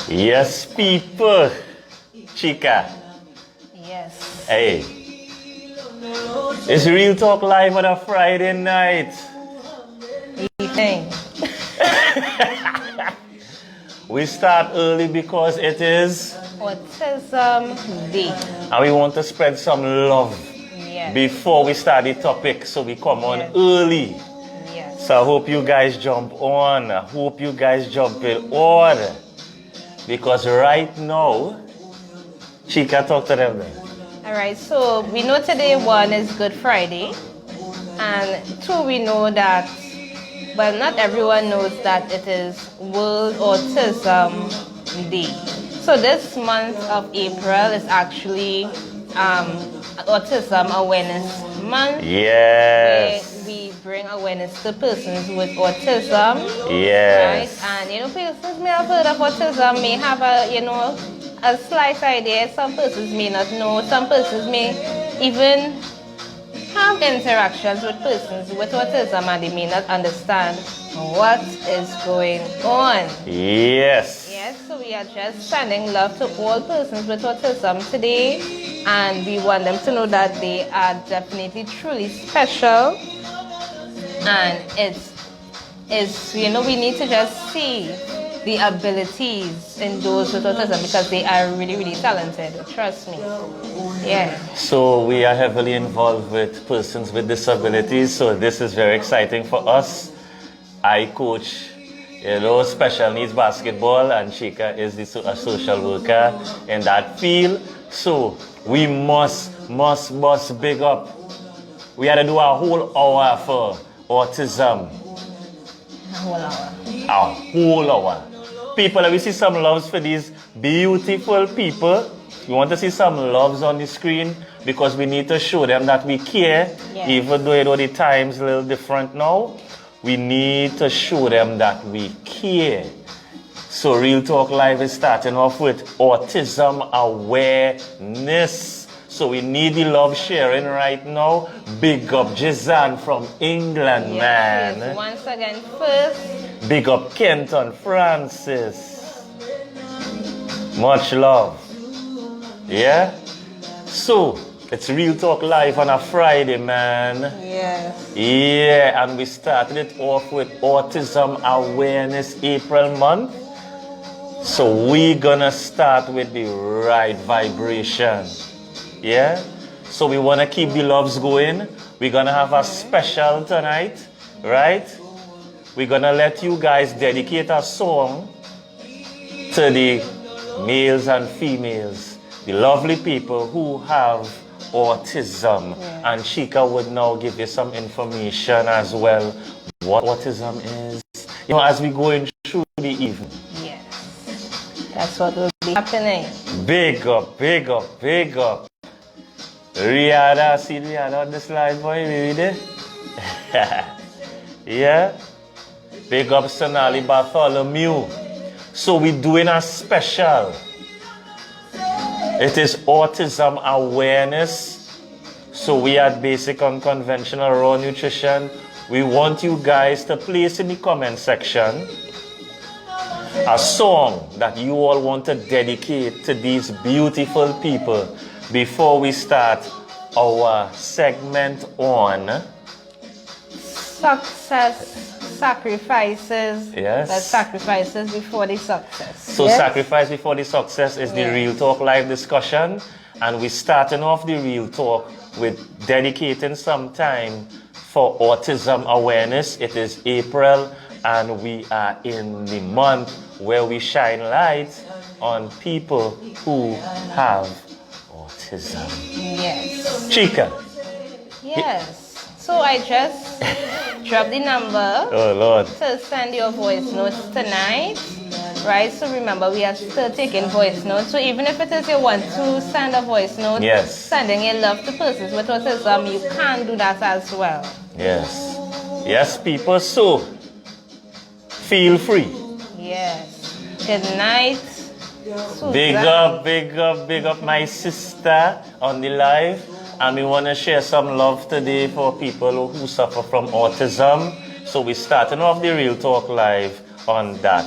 Yes, people. Chica. Yes. Hey. It's Real Talk Live on a Friday night. Evening. We start early because it is Autism Day. and we want to spread some love Yes. before we start the topic, so we come on Yes. early. Yes. So I hope you guys jump on. I hope you guys jump in on. Because right now, Chica, talk to them then. Alright, so we know today one is Good Friday. And two, we know that, well, not everyone knows that it is World Autism Day. So this month of April is actually Autism Awareness Month. Yes. Where we bring awareness to persons with autism. Yes. Right? And persons may have heard of autism, may have a slight idea. Some persons may not know. Some persons may even have interactions with persons with autism and they may not understand what is going on. Yes. Yes, so we are just sending love to all persons with autism today, and we want them to know that they are definitely truly special. And we need to just see the abilities in those with autism because they are really, really talented. Trust me. Yeah. So we are heavily involved with persons with disabilities. So this is very exciting for us. I coach, special needs basketball, and Chica is a social worker in that field. So we must big up. We had to do a whole hour for autism. A whole hour. A whole hour. People, let me see some loves for these beautiful people. We want to see some loves on the screen because we need to show them that we care. Yeah. Even though the time's a little different now, we need to show them that we care. So Real Talk Live is starting off with autism awareness. So we need the love sharing right now. Big up Jizan from England, Yes, man. once again, first. Big up Kenton Francis. Much love. Yeah? So, it's Real Talk Live on a Friday, man. Yes. Yeah, and we started it off with Autism Awareness April month. So we're gonna start with the right vibration. Yeah? So we wanna keep the loves going. We're gonna have a special tonight, right? We're gonna let you guys dedicate a song to the males and females, the lovely people who have autism. Yeah. And Chica would now give you some information as well what autism is, as we go in through the evening. Yes. That's what will be happening. Big up, big up, big up. Rihanna, see Rihanna on the slide, boy, baby there? Yeah? Big up Sonali Bartholomew. So we're doing a special. It is Autism Awareness. So we at Basic Unconventional Raw Nutrition. We want you guys to place in the comment section a song that you all want to dedicate to these beautiful people before we start our segment on Success sacrifices. Yes. The sacrifices before the success. So Yes? sacrifice before the success is the Yes. Real Talk Live discussion. And we're starting off the Real Talk with dedicating some time for autism awareness. It is April and we are in the month where we shine light on people who have autism. Yes. Chica. Yes. So I just dropped the number Oh Lord. to send your voice notes tonight. Right? So remember, we are still taking voice notes. So even if it is you want to send a voice note, Yes. sending your love to persons with autism, you can do that as well. Yes. Yes, people. So feel free. Yes. Good night. Susan. Big up my sister on the live. And we want to share some love today for people who suffer from autism. So we're starting off the Real Talk Live on that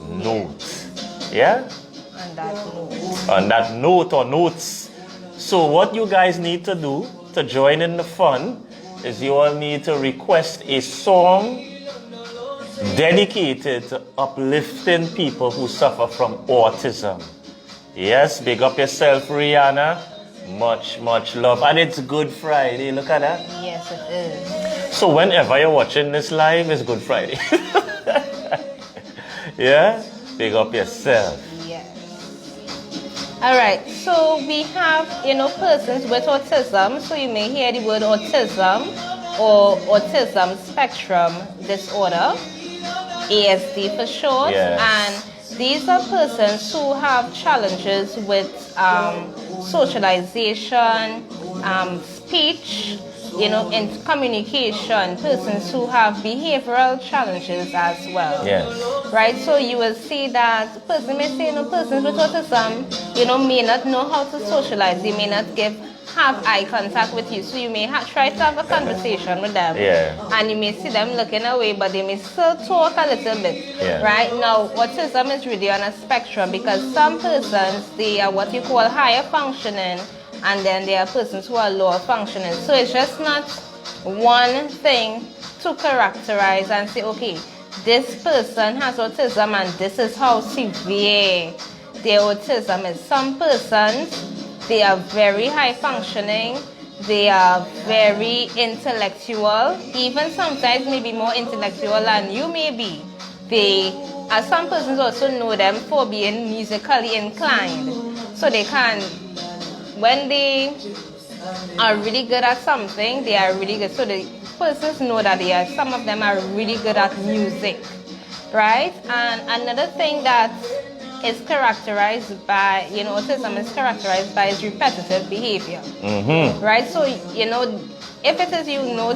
note. Yeah? On that note. On that note or notes. So what you guys need to do to join in the fun is you all need to request a song dedicated to uplifting people who suffer from autism. Yes, big up yourself, Rihanna. Much, much love. And it's Good Friday. Look at that. Yes, it is. So whenever you're watching this live, it's Good Friday. Yeah? Big up yourself. Yes. All right. So we have, persons with autism. So you may hear the word autism or autism spectrum disorder, ASD for short. Yes. And these are persons who have challenges with socialization, speech, in communication, persons who have behavioral challenges as well. Yes. Right? So you will see that person may say, persons with autism, may not know how to socialize. They may not have eye contact with you. So you may try to have a conversation with them. Yeah. And you may see them looking away, but they may still talk a little bit. Yeah. Right? Now, autism is really on a spectrum because some persons, they are what you call higher functioning, and then there are persons who are lower functioning. So it's just not one thing to characterize and say, okay, this person has autism and this is how severe their autism is. Some persons, they are very high functioning, they are very intellectual, even sometimes maybe more intellectual than you may be. Some persons also know them for being musically inclined. So they can, when they are really good at something, they are really good. So the persons know that some of them are really good at music, right? And another thing that is characterized by, autism is characterized by is repetitive behavior, right? So, if it is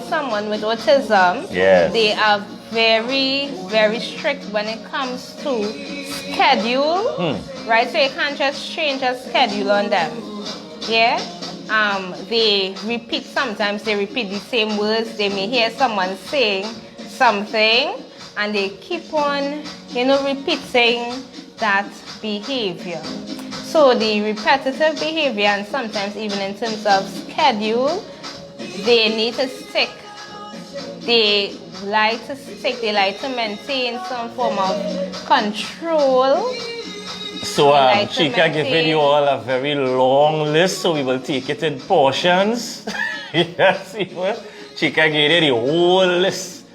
someone with autism, yes, they are very, very strict when it comes to schedule, right? So you can't just change a schedule on them. Yeah, sometimes they repeat the same words. They may hear someone saying something and they keep on, repeating that behavior. So the repetitive behavior, and sometimes even in terms of schedule, they need to stick. They like to maintain some form of control. So Chika giving you all a very long list, so we will take it in portions. Yes, Chika gave you the whole list,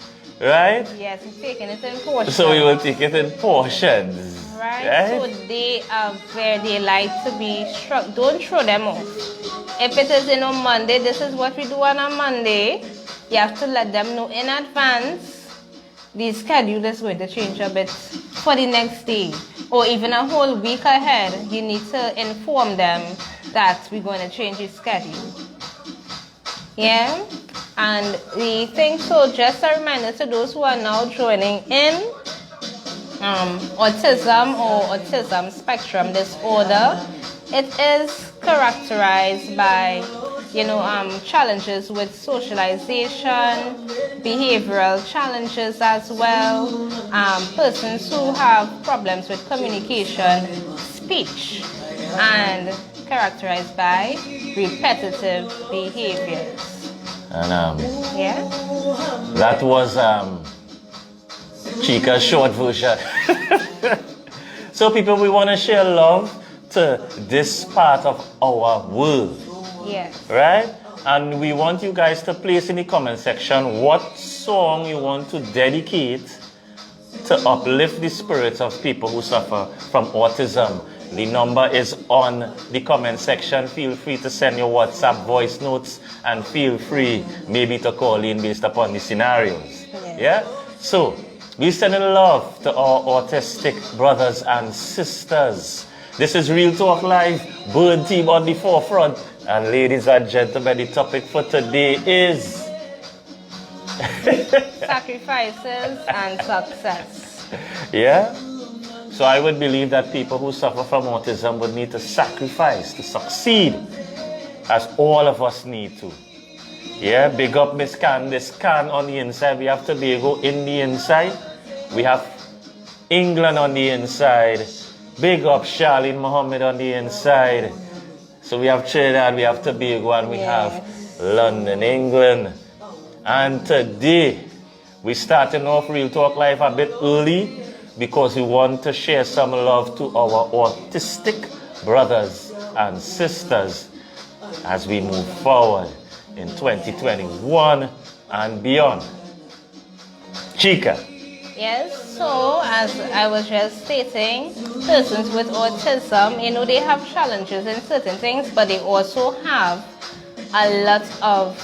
right? Yes, we're taking it in portions. So we will take it in portions. Right? So they like to be struck. Don't throw them off. If it is Monday, this is what we do on a Monday. You have to let them know in advance. The schedule is going to change a bit for the next day, or even a whole week ahead. You need to inform them that we're going to change the schedule. Yeah? And we think so. Just a reminder to those who are now joining in, autism or autism spectrum disorder, it is characterized by challenges with socialization, behavioral challenges as well, persons who have problems with communication, speech, and characterized by repetitive behaviors. And yeah, that was Chika's short version. So people, we want to share love to this part of our world. yes, Right? And we want you guys to place in the comment section what song you want to dedicate to uplift the spirits of people who suffer from autism. The number is on the comment section. Feel free to send your WhatsApp voice notes, and feel free maybe to call in based upon the scenarios. Yeah? So, we sending love to our autistic brothers and sisters. This is Real Talk Live, Bird Team on the forefront. And ladies and gentlemen, the topic for today is sacrifices and success. Yeah? So I would believe that people who suffer from autism would need to sacrifice to succeed, as all of us need to. Yeah, big up Miss Candice Can on the inside. We have Tobago in the inside. We have England on the inside. Big up Charlene Mohammed on the inside. So we have Trinidad, we have Tobago, and we have London, England. And today, we're starting off Real Talk Live a bit early because we want to share some love to our autistic brothers and sisters as we move forward in 2021 and beyond. Chica. Yes, so as I was just stating, persons with autism, they have challenges in certain things, but they also have a lot of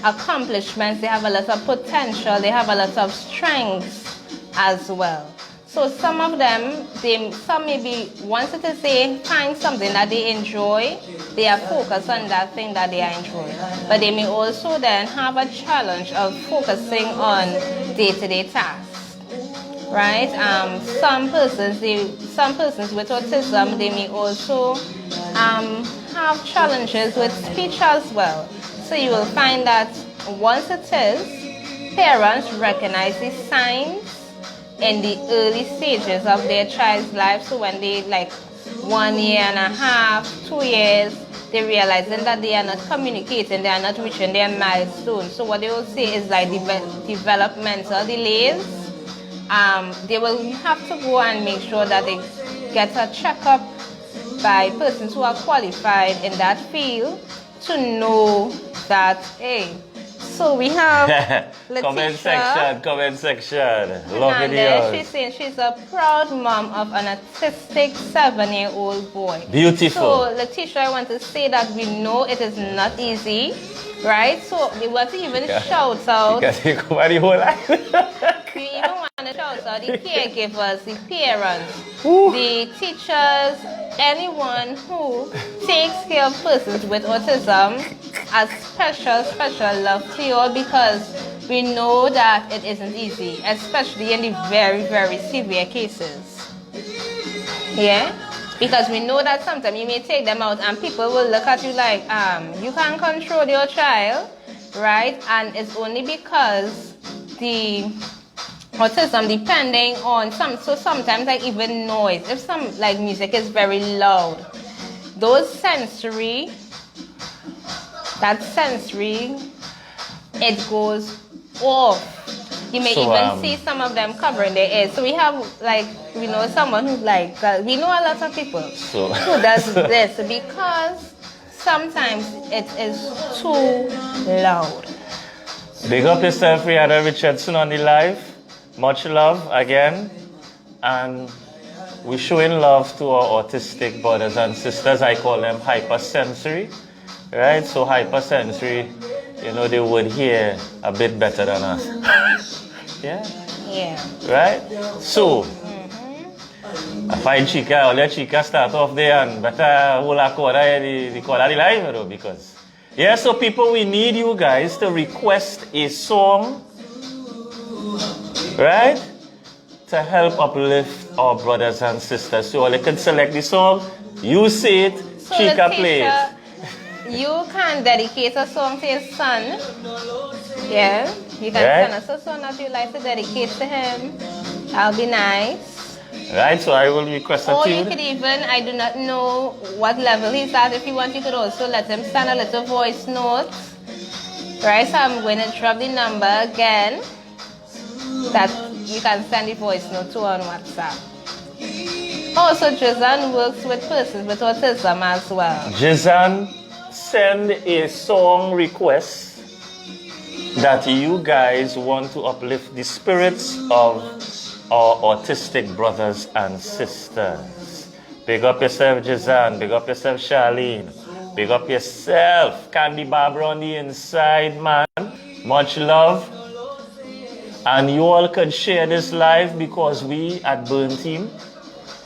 accomplishments, they have a lot of potential, they have a lot of strengths as well. So some of them, some maybe wanted to say, find something that they enjoy, they are focused on that thing that they are enjoying. But they may also then have a challenge of focusing on day-to-day tasks, right? Some persons with autism, they may also have challenges with speech as well. So you will find that once it is, parents recognize the signs in the early stages of their child's life. So when they 1 year and a half, 2 years, they realizing that they are not communicating, they are not reaching their milestones. So what they will say is developmental delays. They will have to go and make sure that they get a checkup by persons who are qualified in that field to know that, hey, so we have Letitia. Comment section. Love videos. She's saying she's a proud mom of an autistic 7-year-old boy. Beautiful. So Letitia, I want to say that we know it is not easy, right? So we want to even shout out. Because you come out the whole life. We even want to shout out the caregivers, the parents, the teachers, anyone who takes care of persons with autism. A special love to you all, because we know that it isn't easy, especially in the very, very severe cases. Yeah? Because we know that sometimes you may take them out and people will look at you like, you can't control your child, right? And it's only because the autism depending on so sometimes even noise. If some music is very loud, those sensory, it goes off. You may even see some of them covering their ears. So we have someone who we know a lot of people who does this because sometimes it is too loud. Big up yourself, Rihanna Richardson on the live. Much love again. And we're showing love to our autistic brothers and sisters. I call them hypersensory. Right? So hypersensory, they would hear a bit better than us. Yeah? Yeah. Right? So, I find Chica, I'll let Chica start off there and better hold a quarter the live, because so people, we need you guys to request a song, right? To help uplift our brothers and sisters. So you can select the song, you say it, so Chica play it. You can dedicate a song to your son. Yeah, you can send us a song that you like to dedicate to him. That'll be nice. Right, so I will request a tune. Or you could even, I do not know what level he's at. If you want, you could also let him send a little voice note. Right, so I'm going to drop the number again that you can send the voice note to on WhatsApp. Also, Jizan works with persons with autism as well. Jizan, send a song request that you guys want to uplift the spirits of our autistic brothers and sisters. Big up yourself, Jizan. Big up yourself, Charlene. Big up yourself, Candy Barbara on the inside, man. Much love. And you all can share this live, because we at Burn Team,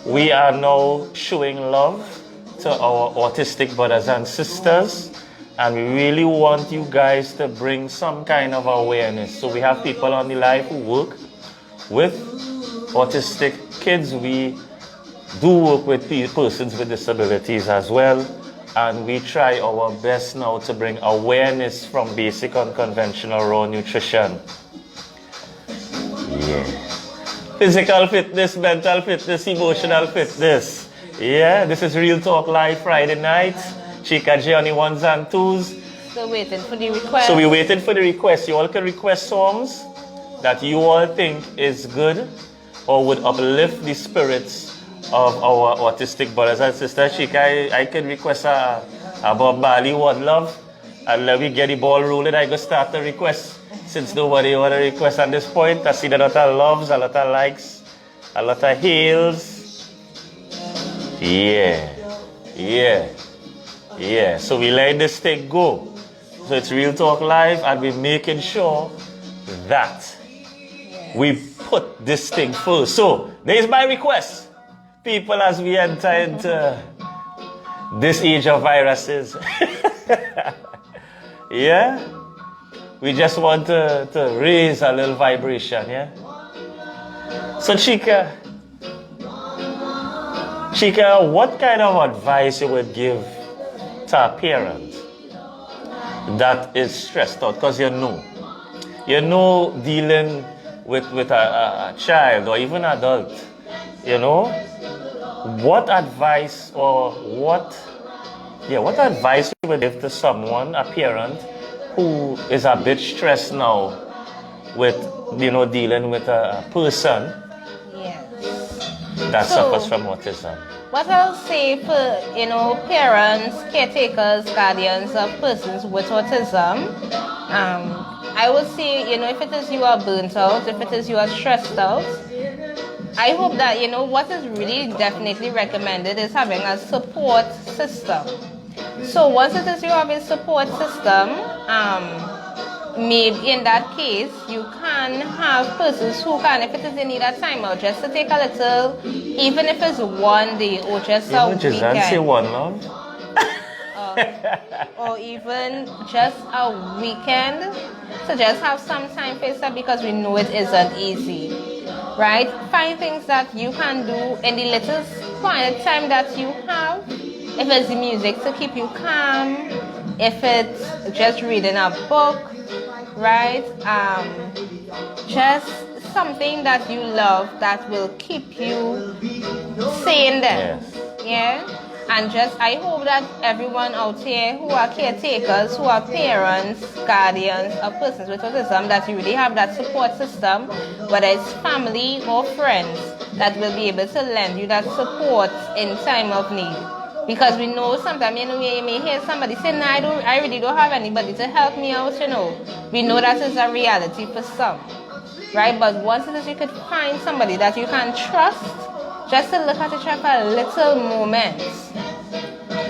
we are now showing love to our autistic brothers and sisters, and we really want you guys to bring some kind of awareness. So we have people on the live who work with autistic kids. We do work with persons with disabilities as well, and we try our best now to bring awareness from basic unconventional raw nutrition. Yeah. Physical fitness, mental fitness, emotional fitness. Yeah, this is Real Talk Live Friday night. Chica J on the ones and twos. So waiting for the request. So we're waiting for the request. You all can request songs that you all think is good or would uplift the spirits of our autistic brothers and sisters. Chica, I can request a Bob Marley, One Love. And let me get the ball rolling. I go start the request. Since nobody want to request at this point, I see a lot of loves, a lot of likes, a lot of hails. Yeah. So we let this thing go. So it's Real Talk Live, and we're making sure that we put this thing first. So there's my request. People, as we enter into this age of viruses, yeah, we just want to raise a little vibration, yeah? So Chica, what kind of advice you would give to a parent that is stressed out? Because you know, dealing with a child or even adult, you know, what advice you would give to someone, a parent, who is a bit stressed now with, dealing with a person that suffers from autism? What I'll say for, parents, caretakers, guardians of persons with autism, I would say, if it is you are burnt out, if it is you are stressed out, I hope that, what is really definitely recommended is having a support system. So once it is you have a support system, maybe in that case, you can have persons who can, if it is in need of time out, just to take a little, even if it's one day or just a weekend. Say one, love. Or even just a weekend to just have some time for yourself, because we know it isn't easy, right? Find things that you can do in the little quiet time that you have. If it's the music to keep you calm, if it's just reading a book, right? Just something that you love that will keep you sane then. Yes. Yeah? And I hope that everyone out here who are caretakers, who are parents, guardians of persons with autism, that you really have that support system, whether it's family or friends, that will be able to lend you that support in time of need. Because we know sometimes, you may hear somebody say, no, I really don't have anybody to help me out, We know that is a reality for some, right? But once it is you could find somebody that you can trust, just to look at each other for a little moment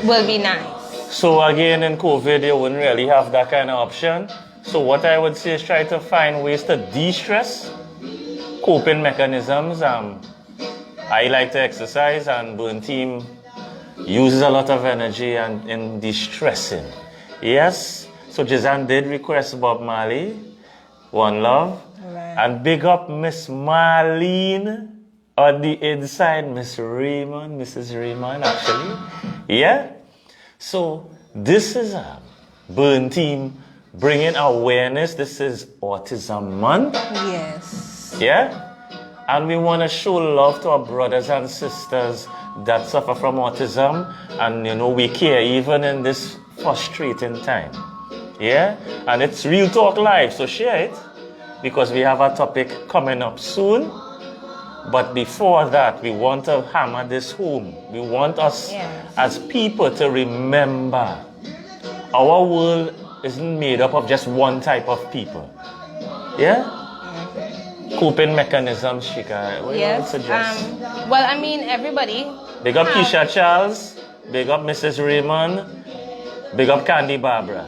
will be nice. So again, in COVID, you wouldn't really have that kind of option. So what I would say is try to find ways to de-stress, coping mechanisms. I like to exercise, and Burn Team uses a lot of energy and in de-stressing. Yes, so Jazan did request Bob Marley, One Love. Right. And big up Miss Marlene on the inside, Mrs. Raymond actually. Yeah? So this is a Burn Team bringing awareness. This is Autism Month. Yes. Yeah? And we want to show love to our brothers and sisters that suffer from autism, and we care even in this frustrating time. Yeah? And it's Real Talk Live, so share it, because we have a topic coming up soon. But before that, we want to hammer this home. We want us as people to remember our world isn't made up of just one type of people. Yeah? Coping mechanisms, Chica. What Yes. you would suggest? Everybody. Big up Keisha Charles. Big up Mrs. Raymond. Big up Candy Barbara.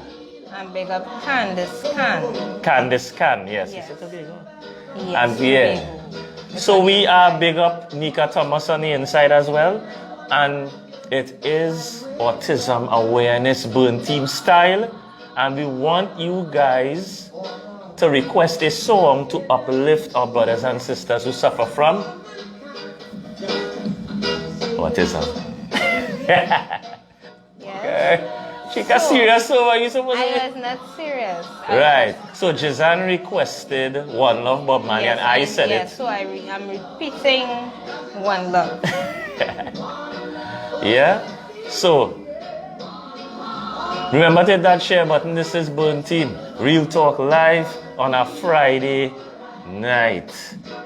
And big up Candice Can. Candice Can, yes. Yes. Is it a big one? Yes. And so we are big up Nika Thomas on the inside as well. And it is Autism Awareness Burn Team style. And we want you guys to request a song to uplift our brothers and sisters who suffer from autism. Yes. Okay. Chica serious, so are you supposed to be? I was not serious. Right. So Jizan requested One Love Bob Marley and I said it. So I'm repeating One Love. Yeah? So, remember to hit that share button. This is Burn Team. Real Talk Live on a Friday night.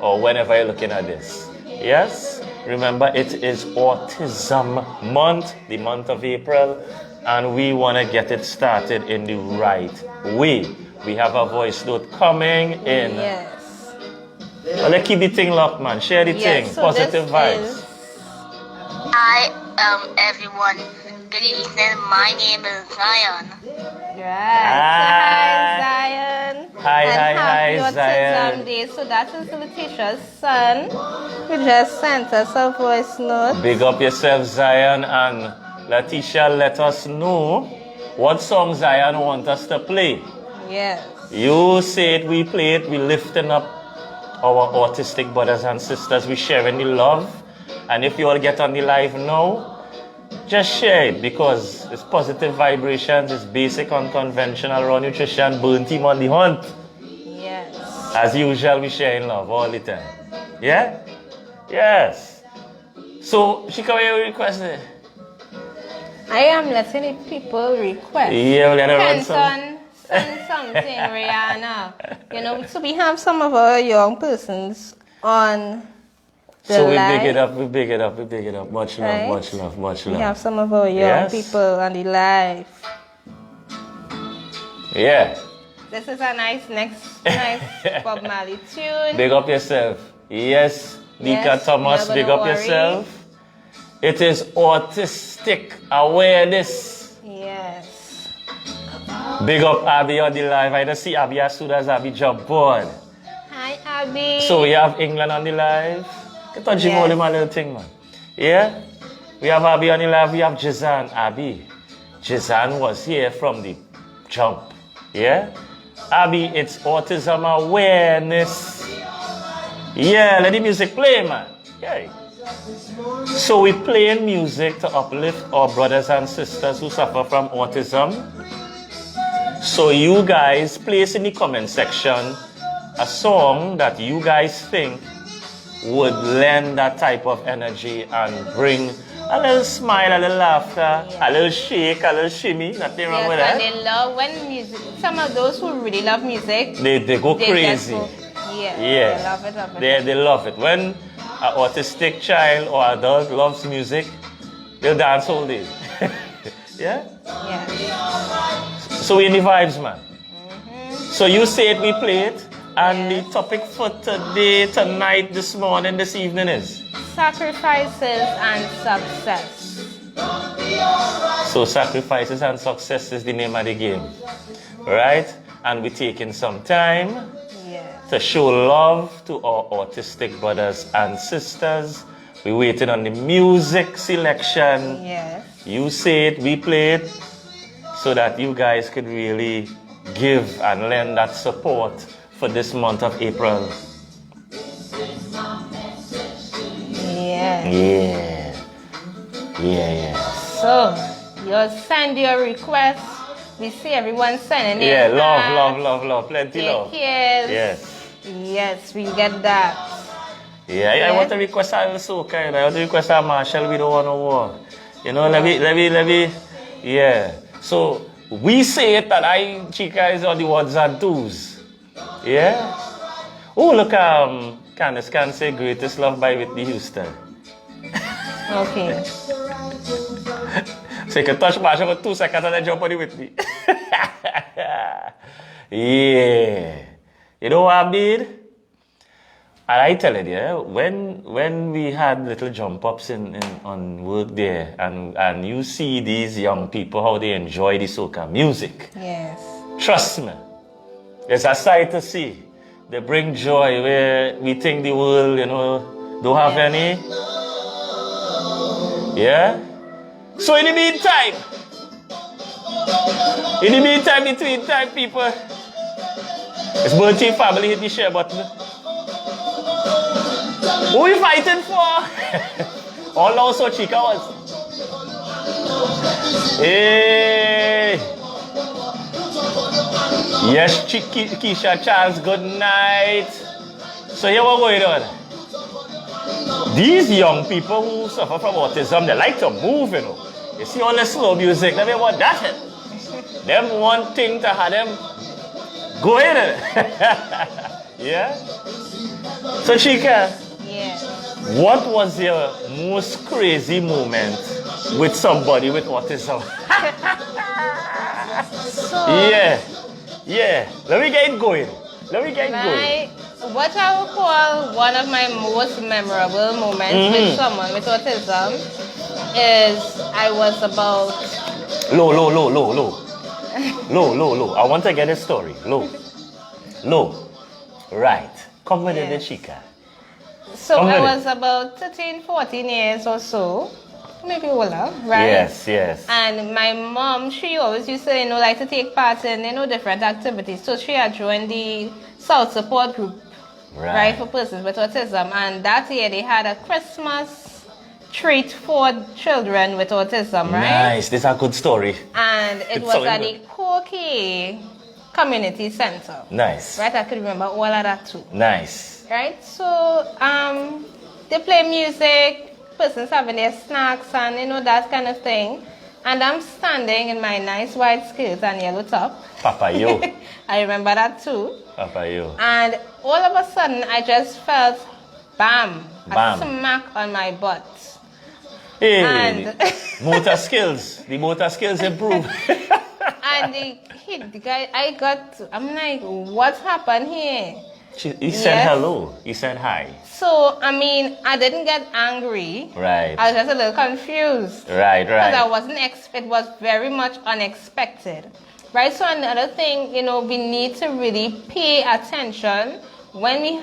Or whenever you're looking at this. Yes? Remember, it is Autism Month, the month of April. And we want to get it started in the right way. We have a voice note coming in. Yes. Well, let's keep the thing locked, man. Share the thing. So Positive vibes. Hi, everyone. Good evening. My name is Zion. Right. Hi, Zion. Hi, Happy Zion. Autism Day. So that is Letitia's son, who just sent us a voice note. Big up yourself, Zion, and Letitia, let us know what song Zion want us to play. Yes. You say it, we play it, we lifting up our autistic brothers and sisters, we sharing the love. And if you all get on the live now, just share it because it's positive vibrations, it's basic, unconventional, raw nutrition, Burn Team on the hunt. Yes. As usual, we sharing love all the time. Yeah? Yes. So, she come here requested. I am letting the people request. Yeah, we're gonna run some. Send something, Rihanna. You know, so we have some of our young persons on the So we live. big it up, we big it up, we big it up. Much love, Right. much love, much love. We have some of our young Yes. people on the live. Yeah. This is a nice Bob Marley tune. Big up yourself. Yes, Nika Yes, Thomas, never big no up worry. yourself. It is autistic awareness. Yes. Big up Abby on the live. I don't see Abby as soon as Abby jump on. Hi, Abby. So we have England on the live. Get touching Yes. all my little thing, man. Yeah? We have Abby on the live. We have Jizan. Abby. Jizan was here from the jump. Yeah? Abby, it's autism awareness. Yeah, let the music play, man. Yeah. So we playing music to uplift our brothers and sisters who suffer from autism. So you guys place in the comment section a song that you guys think would lend that type of energy and bring a little smile, a little laughter, a little shake, a little shimmy. Nothing wrong with Yes, that. and they love when music. Some of those who really love music, They go they crazy. just go, yeah, Yeah. they love it, love it. They love it. When an autistic child or adult loves music, they'll dance all day. Yeah? Yeah. So we in the vibes, man. So you say it, we play it. And the topic for today, tonight, this morning, this evening is? Sacrifices and success. So sacrifices and success is the name of the game. Right? And we're taking some time Yes. to show love to our autistic brothers and sisters. We're waiting on the music selection. Yes. You say it, we play it, so that you guys could really give and lend that support for this month of April. Yeah. Yeah. Yeah. So, you send your request. We see everyone sending it. Yeah, love. Plenty love. Yes. Yes. Yes, we get that. Yeah, I want to request a little soca, I want to request a Marshall, we don't want no war. You know, let me, yeah. So, we say it that Chica is on the ones and twos. Yeah? Oh, look, Candace can say Greatest Love by Whitney Houston. Okay. So you can touch Marshall for 2 seconds and then jump on the Whitney. Yeah. You know what I did? And I tell it, yeah, when we had little jump ups on work there, and you see these young people how they enjoy the soca music. Yes. Trust me, it's a sight to see. They bring joy where we think the world, don't have any. Yeah. So in the meantime, between time, people, it's Bertie family, hit the share button. Who we fighting for? All also Chica was. Hey. Yes, Keisha Charles, good night. So here we're going on. These young people who suffer from autism, they like to move, you know. You see all the slow music, they want that. Them one thing to have them go in it. Yeah? So Chika, Yeah. what was your most crazy moment with somebody with autism? So Yeah. Let me get it going. what I would call one of my most memorable moments with someone with autism is I was about Low. I want to get a story. Low. Right. Come with it, Chika. so Come I with was about 13, 14 years or so. Maybe older, right? Yes. And my mom, she always used to, like to take part in, different activities. So she had joined the South Support Group, right, for persons with autism. And that year they had a Christmas treat for children with autism, right? Nice. This is a good story. And it It's was so at good. the Corky Community Center. Nice. Right, I could remember all of that too. Nice. Right, so they play music, persons having their snacks and that kind of thing. And I'm standing in my nice white skirt and yellow top. Papa yo. I remember that too. Papa yo. And all of a sudden I just felt a Bam. smack on my butt. Hey. And motor skills. The motor skills improve. and the guy, I'm like, what happened here? He said hello. He said hi. So, I didn't get angry. Right. I was just a little confused. Right. Because I wasn't it was very much unexpected. Right? So another thing, we need to really pay attention when we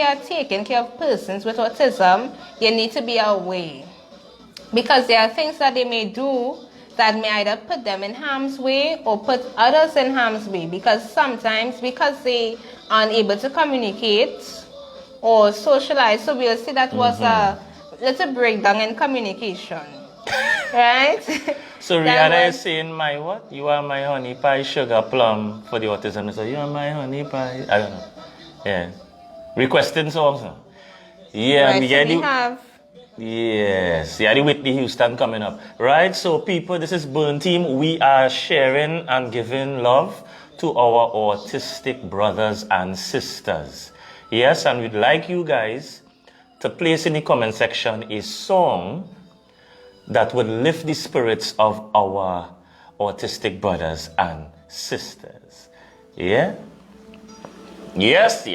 are taking care of persons with autism. You need to be aware. Because there are things that they may do that may either put them in harm's way or put others in harm's way. Because sometimes, because they are unable to communicate or socialize, so we'll see that was a little breakdown in communication. Right? So Rihanna is saying, my what? You are my honey pie, sugar plum for the autism. So you are my honey pie. I don't know. Yeah. Requesting songs. Huh? Yeah, Right, so we the, have... yes. Yeah, the Whitney Houston coming up. Right, so people, this is Burn Team. We are sharing and giving love to our autistic brothers and sisters. Yes, and we'd like you guys to place in the comment section a song that would lift the spirits of our autistic brothers and sisters. Yeah? Yes.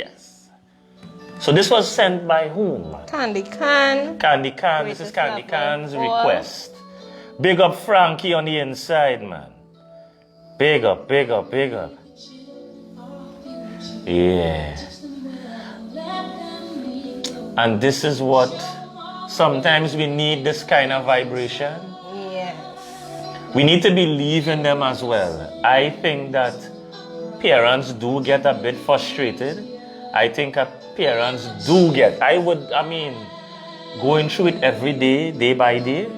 So this was sent by whom? Candy Can. Candy Can. This is Candy Can's request. Big up Frankie on the inside, man. Big up. Yeah. And this is what sometimes we need, this kind of vibration. Yes. We need to believe in them as well. I think that parents do get a bit frustrated. I think parents do get, going through it every day, day by day.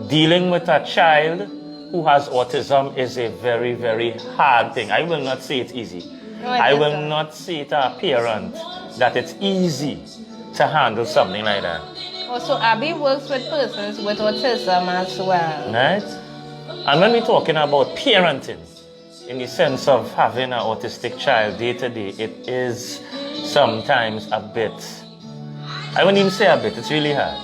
Dealing with a child who has autism is a very, very hard thing. I will not say it's easy. No, I will not say to a parent that it's easy to handle something like that. Also, Abby works with persons with autism as well. Right? And when we're talking about parenting, in the sense of having an autistic child day to day, it is sometimes a bit, I wouldn't even say a bit, it's really hard.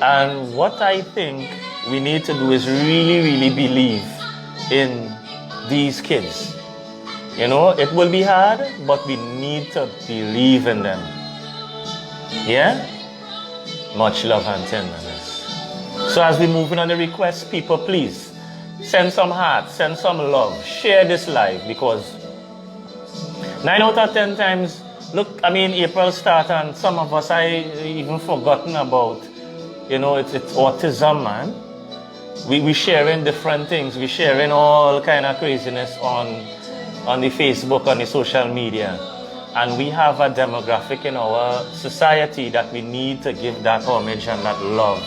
And what I think we need to do is really, really believe in these kids. It will be hard, but we need to believe in them. Yeah? Much love and tenderness. So as we move on the requests, people, please send some hearts, send some love, share this live, because 9 out of 10 times, look, April start and some of us, I even forgotten about, it's autism, man. We sharing different things. We sharing all kind of craziness on the Facebook, on the social media. And we have a demographic in our society that we need to give that homage and that love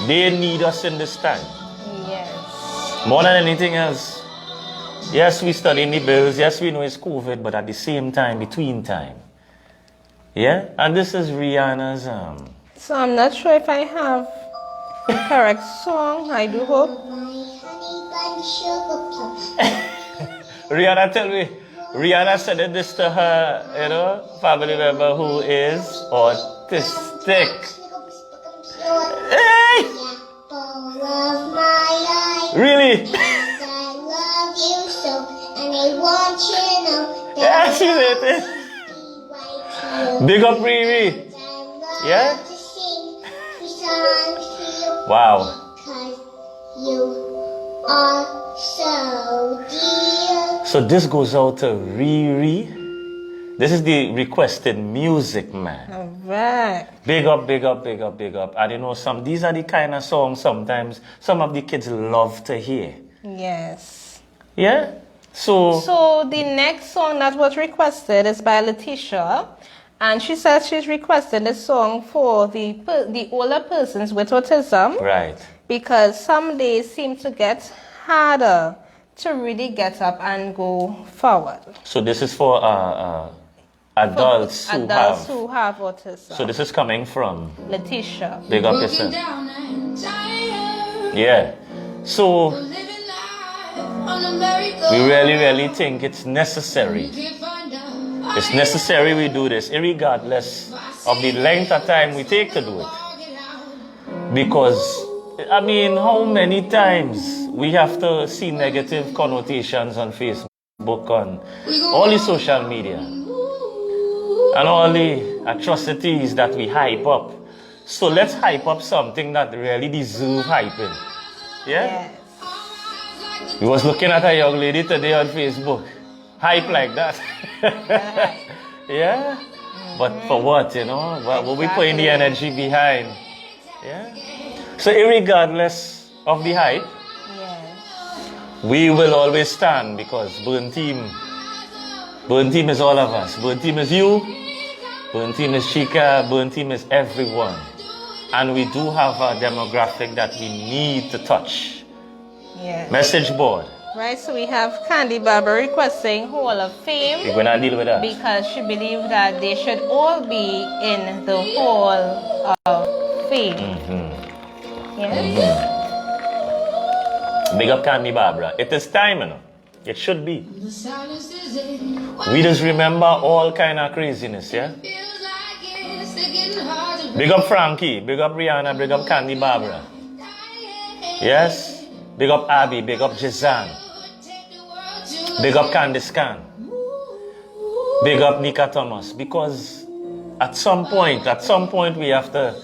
They need us in this time. Yes. More than anything else. Yes, we study in the bills. Yes, we know it's COVID, but at the same time, between time. Yeah? And this is Rihanna's So I'm not sure if I have the correct song. I do hope. Rihanna, tell me. Rihanna said this to her, family member who is autistic. Hey! Really? Yeah, she said it. Big up Riri. Yeah? Wow. So this goes out to Riri. This is the requested music, man. All right. Big up, big up, big up, big up. And these are the kind of songs sometimes some of the kids love to hear. Yes. Yeah? So the next song that was requested is by Letitia. And she says she's requesting this song for the older persons with autism. Right. Because some days seem to get harder to really get up and go forward. So this is for adults who have autism. So this is coming from Letitia. Big up yourself. Yeah. So we really, really think it's necessary. It's necessary we do this, regardless of the length of time we take to do it. Because, how many times we have to see negative connotations on Facebook, on all the social media, and all the atrocities that we hype up. So let's hype up something that really deserves hyping. Yeah? Yes. We was looking at a young lady today on Facebook. Hype like that. Yeah? But for what, What will we put in the energy behind? Yeah? So irregardless of the hype, Yes. we will always stand because Burn Team is all of us. Burn Team is you, Burn Team is Chica, Burn Team is everyone. And we do have a demographic that we need to touch. Yes. Message board. Right, so we have Candy Barber requesting Hall of Fame. We're going to deal with that. Because she believes that they should all be in the Hall of Fame. Yes. Big up Candy Barbara. It is time, It should be. We just remember all kind of craziness, yeah? Big up Frankie, big up Rihanna, big up Candy Barbara. Yes? Big up Abby, big up Jizan. Big up Candice Khan. Big up Nika Thomas. Because at some point we have to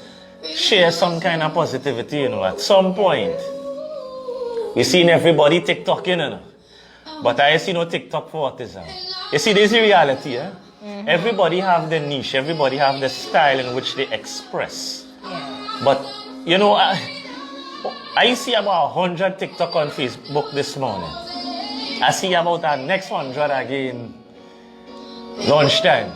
share some kind of positivity, At some point. We seen everybody TikToking, But I see no TikTok for autism. You see, there's a reality, Everybody have their niche. Everybody have the style in which they express. Yeah. But, I see about 100 TikTok on Facebook this morning. I see about our next 100 again lunchtime.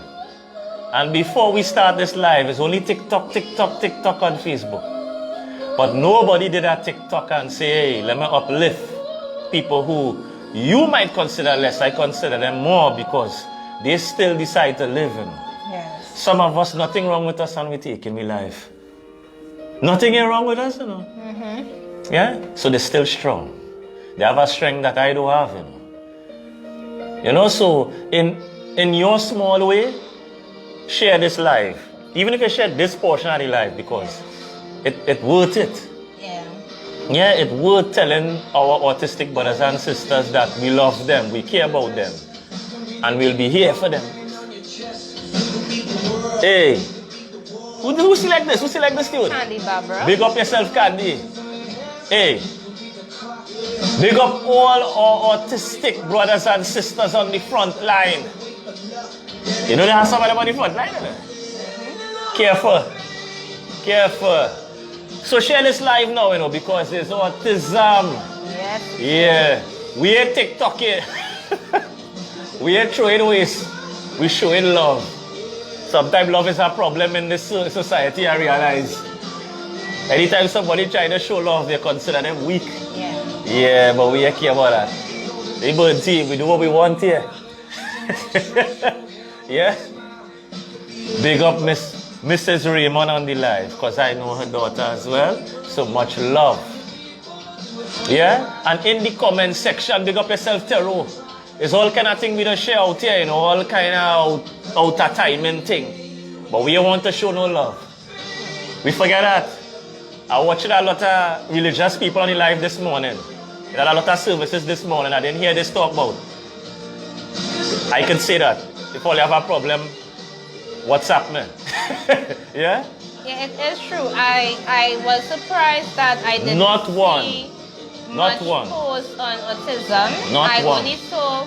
And before we start this live, it's only TikTok on Facebook. But nobody did a TikTok and say, hey, let me uplift people who you might consider less. I consider them more because they still decide to live in. Yes. Some of us, nothing wrong with us and we taking we life. Nothing is wrong with us, Yeah? So they're still strong. They have a strength that I don't have, So in your small way, share this live. Even if you share this portion of the live because it worth it. Yeah. Yeah, it's worth telling our autistic brothers and sisters that we love them, we care about them, and we'll be here for them. Hey, who select this? Who select this tune? Candy Barbara. Big up yourself, Candy. Hey, big up all our autistic brothers and sisters on the front line. They have somebody on the front line, Careful. So share this live now, because it's autism. Yes. Yeah. We ain't TikTok here. We ain't throwing waste. We showing love. Sometimes love is a problem in this society, I realize. Anytime somebody try to show love, they consider them weak. Yeah. Yeah, but we ain't care about that. The bird team, we do what we want here. Yeah? Big up Mrs. Raymond on the live, because I know her daughter as well. So much love. Yeah? And in the comment section, big up yourself, Tero. It's all kind of thing we don't share out here, you know, all kind of out of timing thing. But we don't want to show no love. We forget that. I watched a lot of religious people on the live this morning. There are a lot of services this morning. I didn't hear this talk about. I can say that. If all you have a problem, WhatsApp me. Yeah? Yeah, it is true. I was surprised that I didn't Not one. see Not much one. posts on autism. Not I one. only saw,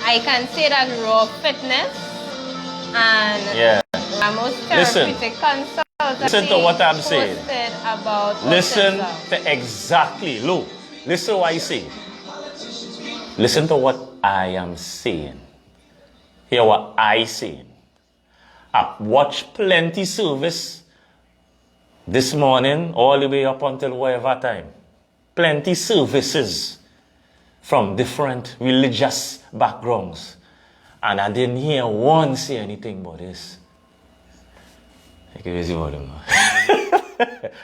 I can say that raw fitness and Yeah. most Listen. therapeutic consultancy. Listen to what I'm saying. posted about Listen autism. to exactly. Lou, listen to what I say. Listen to what I am saying. Hear what I saying. I watched plenty service this morning all the way up until whatever time. Plenty services from different religious backgrounds. And I didn't hear one say anything about this.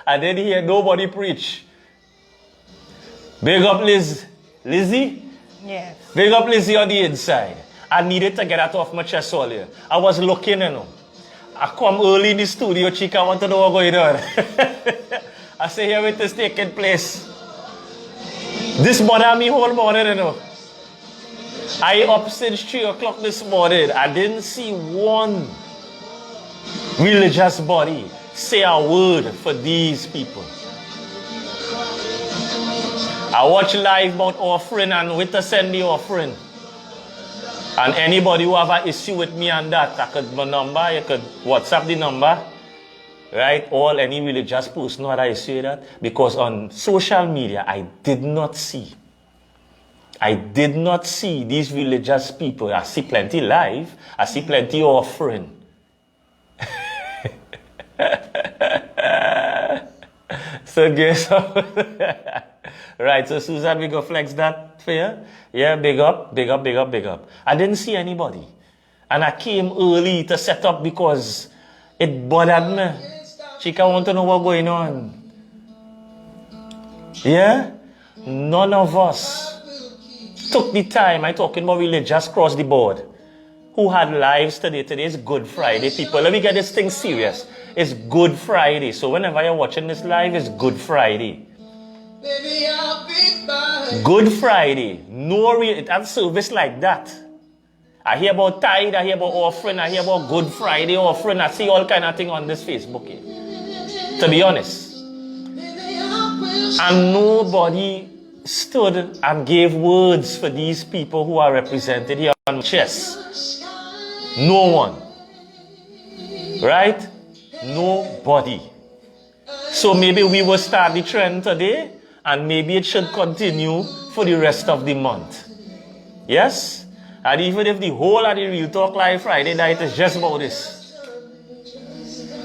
I didn't hear nobody preach. Big up Lizzie. Yes. Big up Lizzie on the inside. I needed to get that off my chest earlier. I was looking, you know. I come early in the studio, Chica, I want to know what's going on. I say, here it is taking place. This bothered me whole morning, you know. I up since 3 o'clock this morning. I didn't see one religious body say a word for these people. I watch live about offering and with to send the offering. And anybody who have an issue with me and that, I could my number, you could WhatsApp the number. Right? All any religious person who had an issue with that. Because on social media, I did not see these religious people. I see plenty live. I see plenty offering. So guess right, so Susan, we go flex that for you. Yeah, big up, big up, big up, big up. I didn't see anybody. And I came early to set up because it bothered me. Chica want to know what's going on. Yeah? None of us took the time. I'm talking about religious cross the board. Who had lives today? Today is Good Friday, people. Let me get this thing serious. It's Good Friday. So whenever you're watching this live, it's Good Friday. Good Friday. No real service like that. I hear about tithe, I hear about offering, I hear about Good Friday offering. I see all kind of thing on this Facebook here. To be honest. And nobody stood and gave words for these people who are represented here on chess. No one. Right? Nobody. So maybe we will start the trend today and maybe it should continue for the rest of the month. Yes? And even if the whole of the Real Talk Live Friday night is just about this.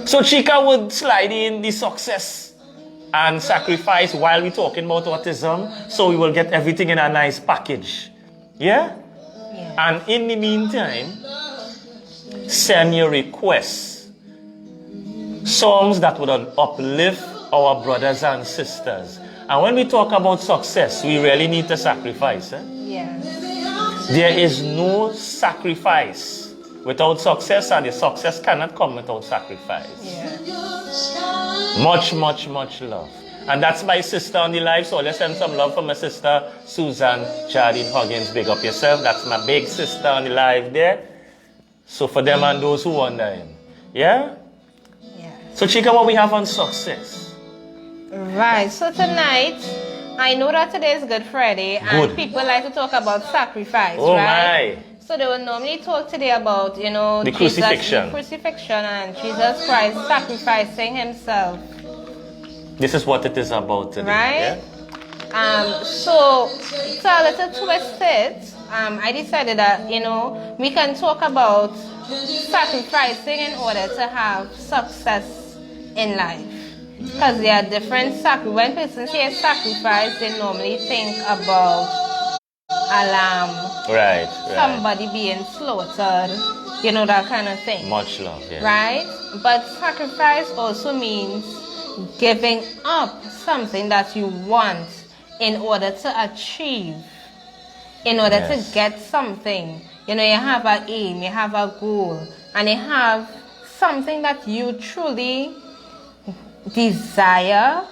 So Chica would slide in the success and sacrifice while we're talking about autism, so we will get everything in a nice package. Yeah? And in the meantime, send your requests. Songs that would uplift our brothers and sisters. And when we talk about success, we really need to sacrifice. Yes. There is no sacrifice without success, and the success cannot come without sacrifice. Yeah. Much, much, much love. And that's my sister on the live, so let's send some love for my sister, Susan Jardine Huggins. Big up yourself. That's my big sister on the live there. So for them and those who wondering. Yeah? Yeah. So Chica, what we have on success? Right. So tonight, I know that today is Good Friday, and Good. people like to talk about sacrifice, Oh right? my. So they will normally talk today about, you know, The Jesus, crucifixion. the crucifixion and Jesus Christ sacrificing himself. This is what it is about today. Right? Yeah? So to a little twist it, I decided that, you know, we can talk about sacrificing in order to have success in life. Because there are different sacrifices. When persons say sacrifice, they normally think about a lamb, Right. somebody being slaughtered, you know, that kind of thing. Much love, yeah. Right? But sacrifice also means giving up something that you want in order to achieve, in order Yes. to get something. You know, you have an aim, you have a goal, and you have something that you truly desire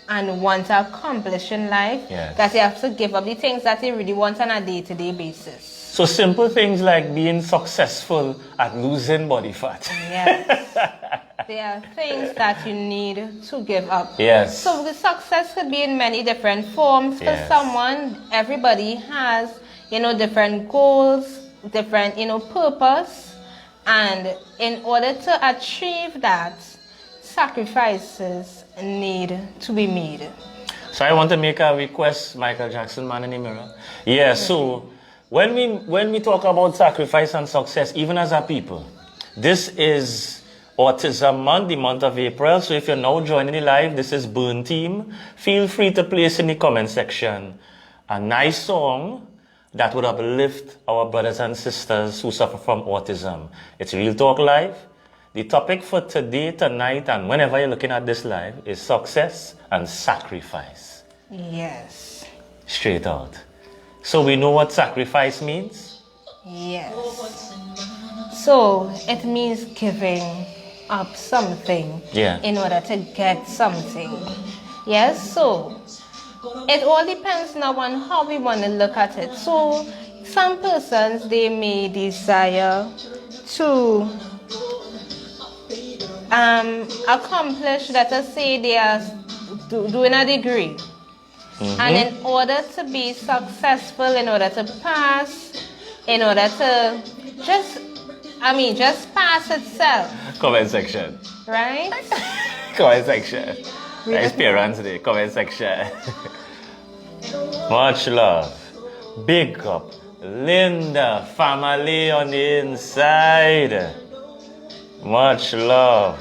and want to accomplish in life, Yes. that you have to give up the things that you really want on a day-to-day basis. So simple things like being successful at losing body fat. Yes. There are things that you need to give up. Yes. So the success could be in many different forms. For Yes. someone, everybody has, you know, different goals, different, you know, purpose. And in order to achieve that, sacrifices need to be made. So I want to make a request, Michael Jackson, man in the mirror. Yeah, so when we talk about sacrifice and success, even as a people, this is Autism Month, the month of April. So if you're now joining the live, this is Burn Team. Feel free to place in the comment section a nice song that would uplift our brothers and sisters who suffer from autism. It's Real Talk Live. The topic for today, tonight, and whenever you're looking at this live is success and sacrifice. Yes. Straight out. So we know what sacrifice means? Yes. So it means giving up something in order to get something. Yes, so it all depends now on how we want to look at it. So some persons, they may desire to accomplish, let us say they are doing a degree. And in order to be successful, in order to pass, in order to just pass itself. Comment section. Right? Comment section. Nice parents there. Comment section. Much love. Big up. Linda, family on the inside. Much love.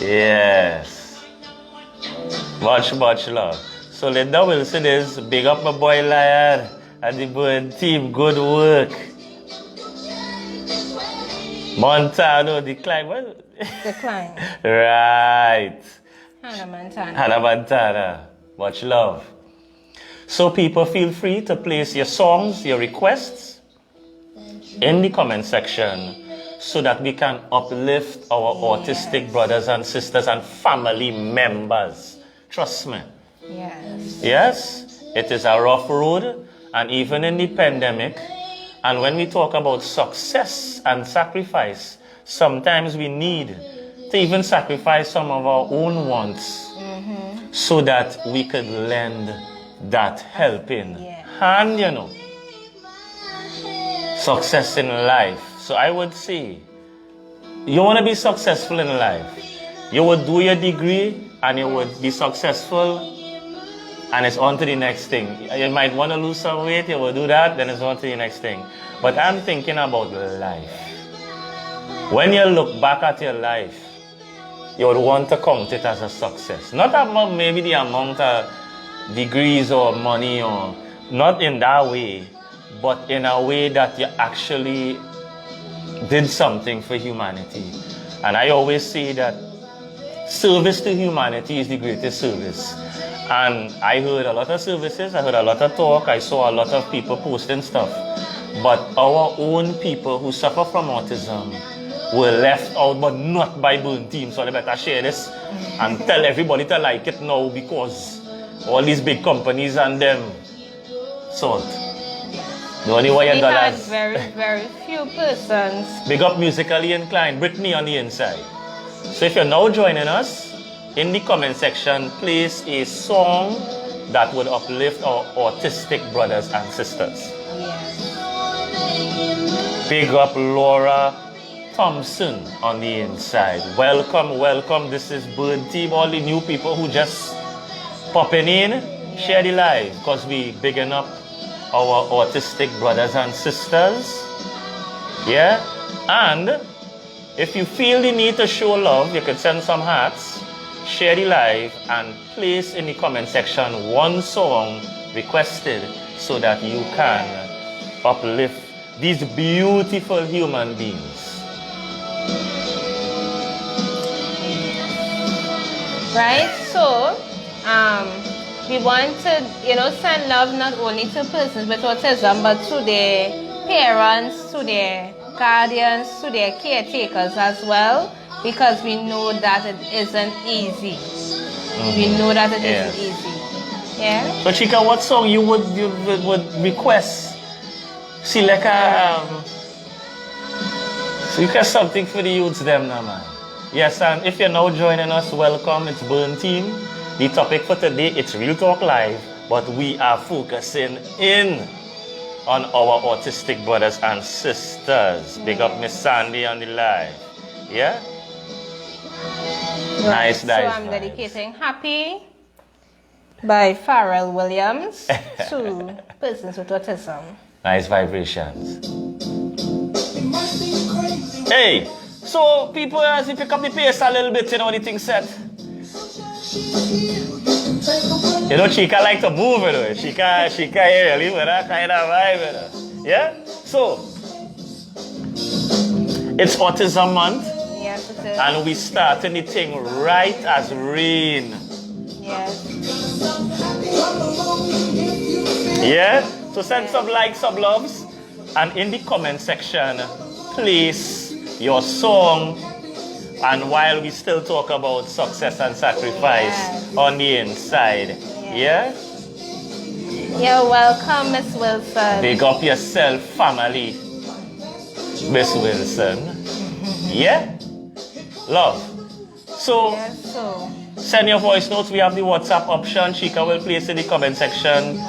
Yes. Much love. So Linda Wilson is big up my boy Lion and the Burn Team. Good work. Montano decline. What? Decline. Right. Hannah Montana. Much love. So people, feel free to place your songs, your requests in the comment section so that we can uplift our autistic brothers and sisters and family members. Trust me. Yes. Yes, it is a rough road, and even in the pandemic, and when we talk about success and sacrifice, sometimes we need to even sacrifice some of our own wants so that we could lend that helping hand, you know. Success in life. So I would say, you want to be successful in life, you would do your degree and you would be successful, and it's on to the next thing. You might want to lose some weight, you will do that, then it's on to the next thing. But I'm thinking about life. When you look back at your life, you would want to count it as a success. Not about maybe the amount of degrees or money, or not in that way, but in a way that you actually did something for humanity. And I always say that service to humanity is the greatest service. And I heard a lot of services, I heard a lot of talk, I saw a lot of people posting stuff. But our own people who suffer from autism were left out, but not by Burn Team. So I better share this and tell everybody to like it now, because all these big companies and them salt. The only way We $1. had very few persons. Big up Musically Inclined, Brittany on the inside. So if you're now joining us, in the comment section, place a song that would uplift our autistic brothers and sisters. Yes. Big up Laura Thompson on the inside. Welcome, welcome. This is Burn Team. All the new people who just popping in, share the live, because we bigging up our autistic brothers and sisters. Yeah? And If you feel the need to show love, you could send some hearts, share the live, and place in the comment section one song requested so that you can uplift these beautiful human beings. Right? So, we want to, send love not only to persons with autism, but to their parents, to their guardians, to their caretakers as well, because we know that it isn't easy. We know that it isn't easy. Yeah? So Chica, what song you would request? See, like request something for the youths them now, man. Yes, and if you're now joining us, welcome. It's Burn Team. The topic for today, it's Real Talk Live, but we are focusing in on our autistic brothers and sisters. Big up Miss Sandy on the live. Yeah? Right. Nice, so nice. I'm dedicating Happy by Pharrell Williams to persons with autism. Nice vibrations. Hey, so people, as you pick up the pace a little bit, the thing set. Chica like to move, Chica really with that kind of vibe, Yeah? So, it's Autism Month. Yes, it is. And we starting the thing right as rain. Yes. Yeah? So send some likes, some loves. And in the comment section, place your song. And while we still talk about success and sacrifice on the inside. Yeah? You're welcome, Miss Wilson. Big up yourself, family. Miss Wilson. Yeah? Love. So, send your voice notes. We have the WhatsApp option. Chica will place in the comment section.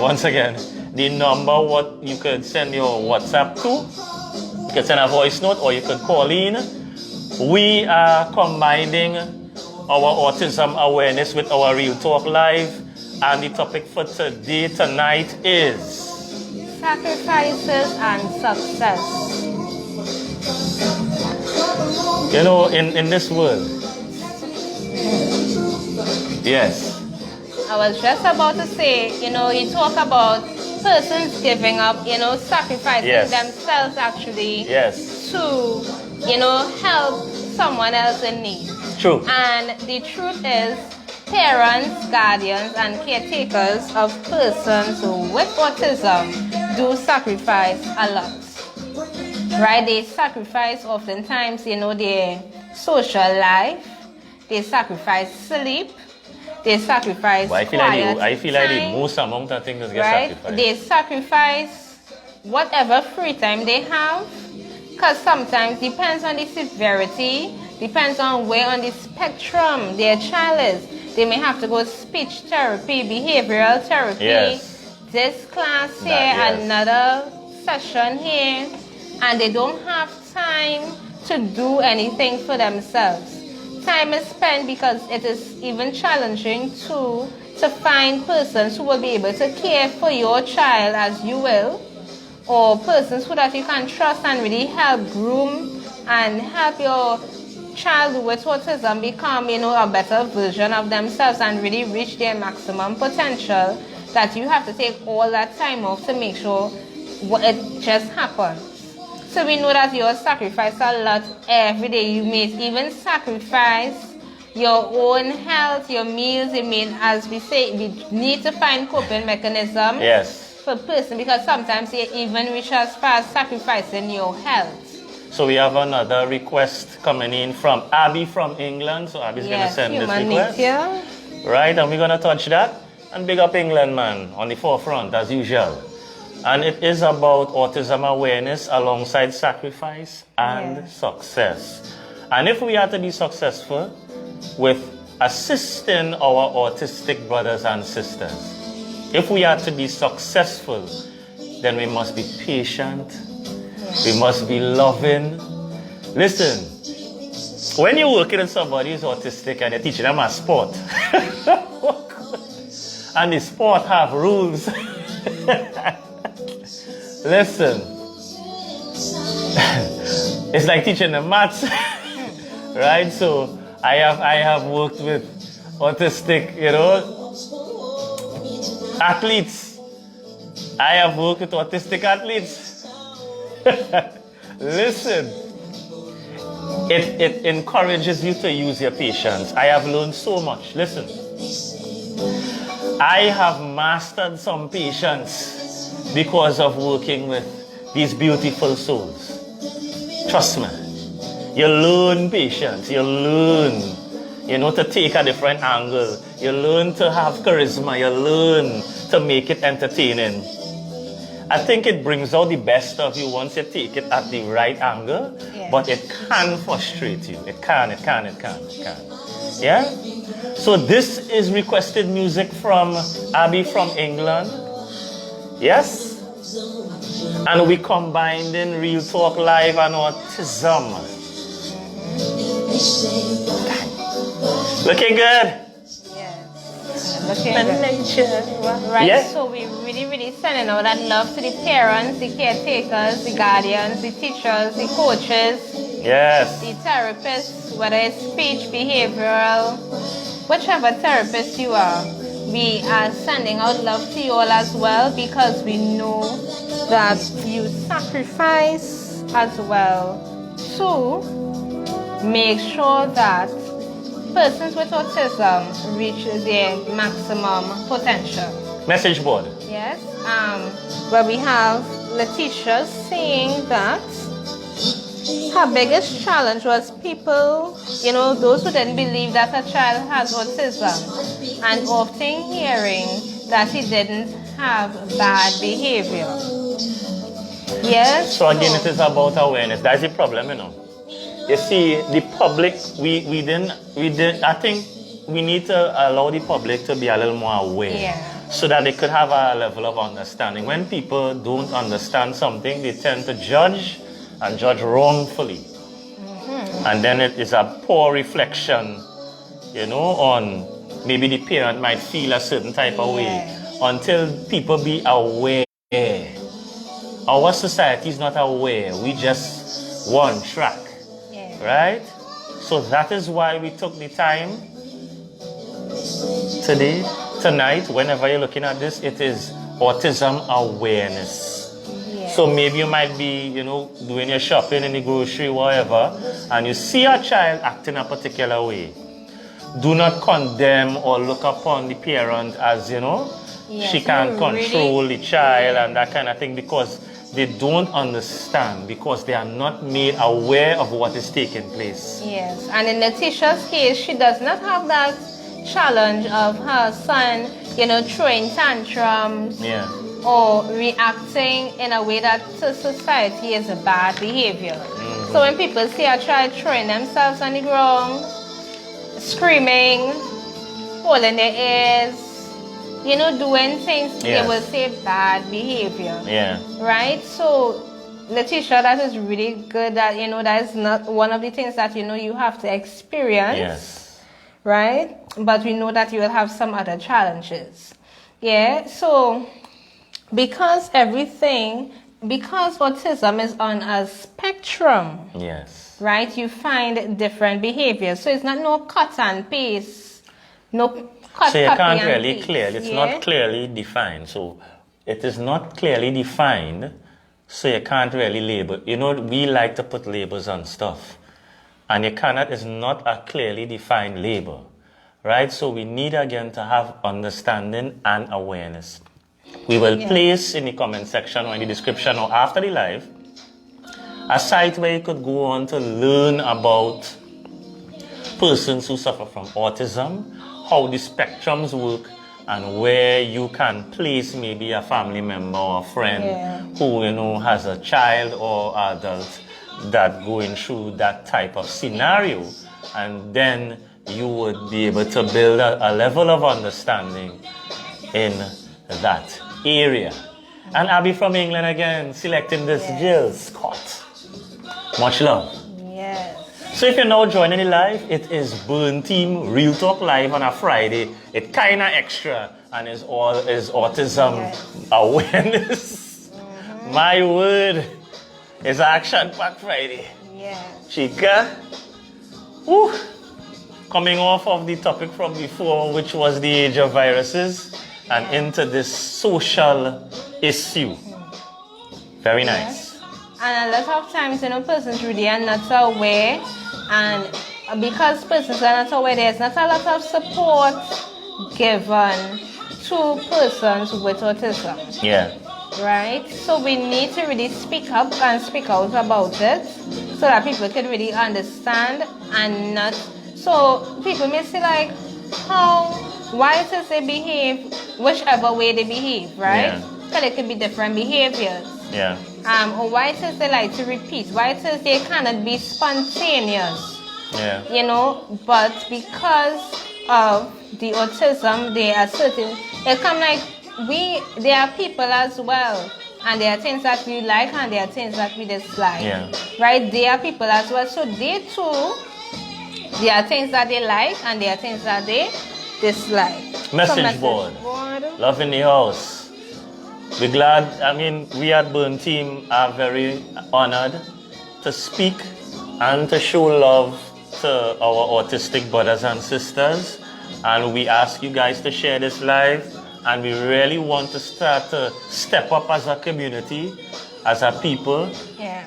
Once again, the number what you could send your WhatsApp to. You can send a voice note or you could call in. We are combining our autism awareness with our Real Talk Live. And the topic for tonight is sacrifices and success. In this world. Yes. I was just about to say, you talk about persons giving up, sacrificing themselves actually to, help someone else in need. True. And the truth is, parents, guardians, and caretakers of persons with autism do sacrifice a lot. Right? They sacrifice oftentimes, their social life. They sacrifice sleep. They sacrifice I feel like the most amount of things get sacrificed. They sacrifice whatever free time they have, because sometimes depends on the severity, depends on where on the spectrum their child is. They may have to go speech therapy, behavioral therapy, this class here, another session here, and they don't have time to do anything for themselves. Time is spent because it is even challenging to find persons who will be able to care for your child as you will, or persons who that you can trust and really help groom and help your child with autism become, a better version of themselves and really reach their maximum potential, that you have to take all that time off to make sure it just happens. So we know that you sacrifice a lot every day. You may even sacrifice your own health, your meals. You mean, as we say, we need to find coping mechanism for person, because sometimes you even reach as far as sacrificing your health. So we have another request coming in from Abby from England. So Abby's going to send this request. Right, and we're going to touch that. And big up England, man, on the forefront as usual. And it is about autism awareness alongside sacrifice and success. And if we are to be successful with assisting our autistic brothers and sisters, if we are to be successful, then we must be patient. We must be loving. Listen, when you're working with somebody who's autistic and you're teaching them a sport, and the sport have rules, listen, It's like teaching them maths, right? So I have worked with autistic, athletes. I have worked with autistic athletes. Listen, it encourages you to use your patience. I have learned so much. Listen, I have mastered some patience because of working with these beautiful souls. Trust me. You learn patience. You learn, to take a different angle. You learn to have charisma. You learn to make it entertaining. I think it brings out the best of you once you take it at the right angle, but it can frustrate you. It can. Yeah? So this is requested music from Abby from England. Yes? And we combined in Real Talk Live and Autism. Looking good? Looking good. Right, yeah. So we really sending out that love to the parents, the caretakers, the guardians, the teachers, the coaches, yes, the therapists, whether it's speech, behavioral, whichever therapist you are. We are sending out love to you all as well, because we know that you sacrifice as well to make sure that persons with autism reach their maximum potential. Message board. Yes. Where we have Letitia saying that her biggest challenge was people, those who didn't believe that a child has autism, and often hearing that he didn't have bad behavior. Yes. So again, it is about awareness. That's the problem, You see, the public, we didn't, I think we need to allow the public to be a little more aware, so that they could have a level of understanding. When people don't understand something, they tend to judge, and judge wrongfully. And then it is a poor reflection, on maybe the parent might feel a certain type of way, until people be aware. Our society is not aware. We just one track. Right? So that is why we took the time tonight, whenever you're looking at this, it is autism awareness. So maybe you might be, doing your shopping in the grocery, whatever, and you see a child acting a particular way. Do not condemn or look upon the parent as, she can't control the child and that kind of thing, because they don't understand, because they are not made aware of what is taking place. Yes, and in Letitia's case, she does not have that challenge of her son, throwing tantrums or reacting in a way that to society is a bad behavior. So when people see a child throwing themselves on the ground, screaming, holding their ears, doing things, they will say bad behavior. Right? So, Letitia, that is really good that, that is not one of the things that, you have to experience. Right? But we know that you will have some other challenges. Yeah? So, because autism is on a spectrum. Right? You find different behaviors. So, it's not no cut and paste. So you can't really clearly, it's not clearly defined. So it is not clearly defined, so you can't really label. We like to put labels on stuff. And it's not a clearly defined label. Right? So we need again to have understanding and awareness. We will place in the comment section or in the description or after the live a site where you could go on to learn about persons who suffer from autism, how the spectrums work, and where you can place maybe a family member or a friend who has a child or adult that going through that type of scenario, and then you would be able to build a level of understanding in that area. And Abby from England again selecting this Jill Scott. Much love. So if you're now joining the live, it is Burn Team Real Talk Live on a Friday. It's kinda extra and is autism awareness. My word. It's action-packed Friday. Yeah. Chica, woo. Coming off of the topic from before, which was the age of viruses, and into this social issue. Very nice. And a lot of times, persons really are not aware, and because persons are not aware, there's not a lot of support given to persons with autism. Yeah. Right? So we need to really speak up and speak out about it so that people can really understand and not. So people may say like, why does they behave whichever way they behave, right? Because it could be different behaviors. Yeah. Or why it is they like to repeat? Why it is they cannot be spontaneous? Yeah. But because of the autism, they are certain. It come like they are people as well, and there are things that we like and there are things that we dislike. Yeah. Right? They are people as well, so they too. There are things that they like and there are things that they dislike. Message board. Love in the house. We're glad, we at Burn Team are very honored to speak and to show love to our autistic brothers and sisters. And we ask you guys to share this live. And we really want to start to step up as a community, as a people. Yeah.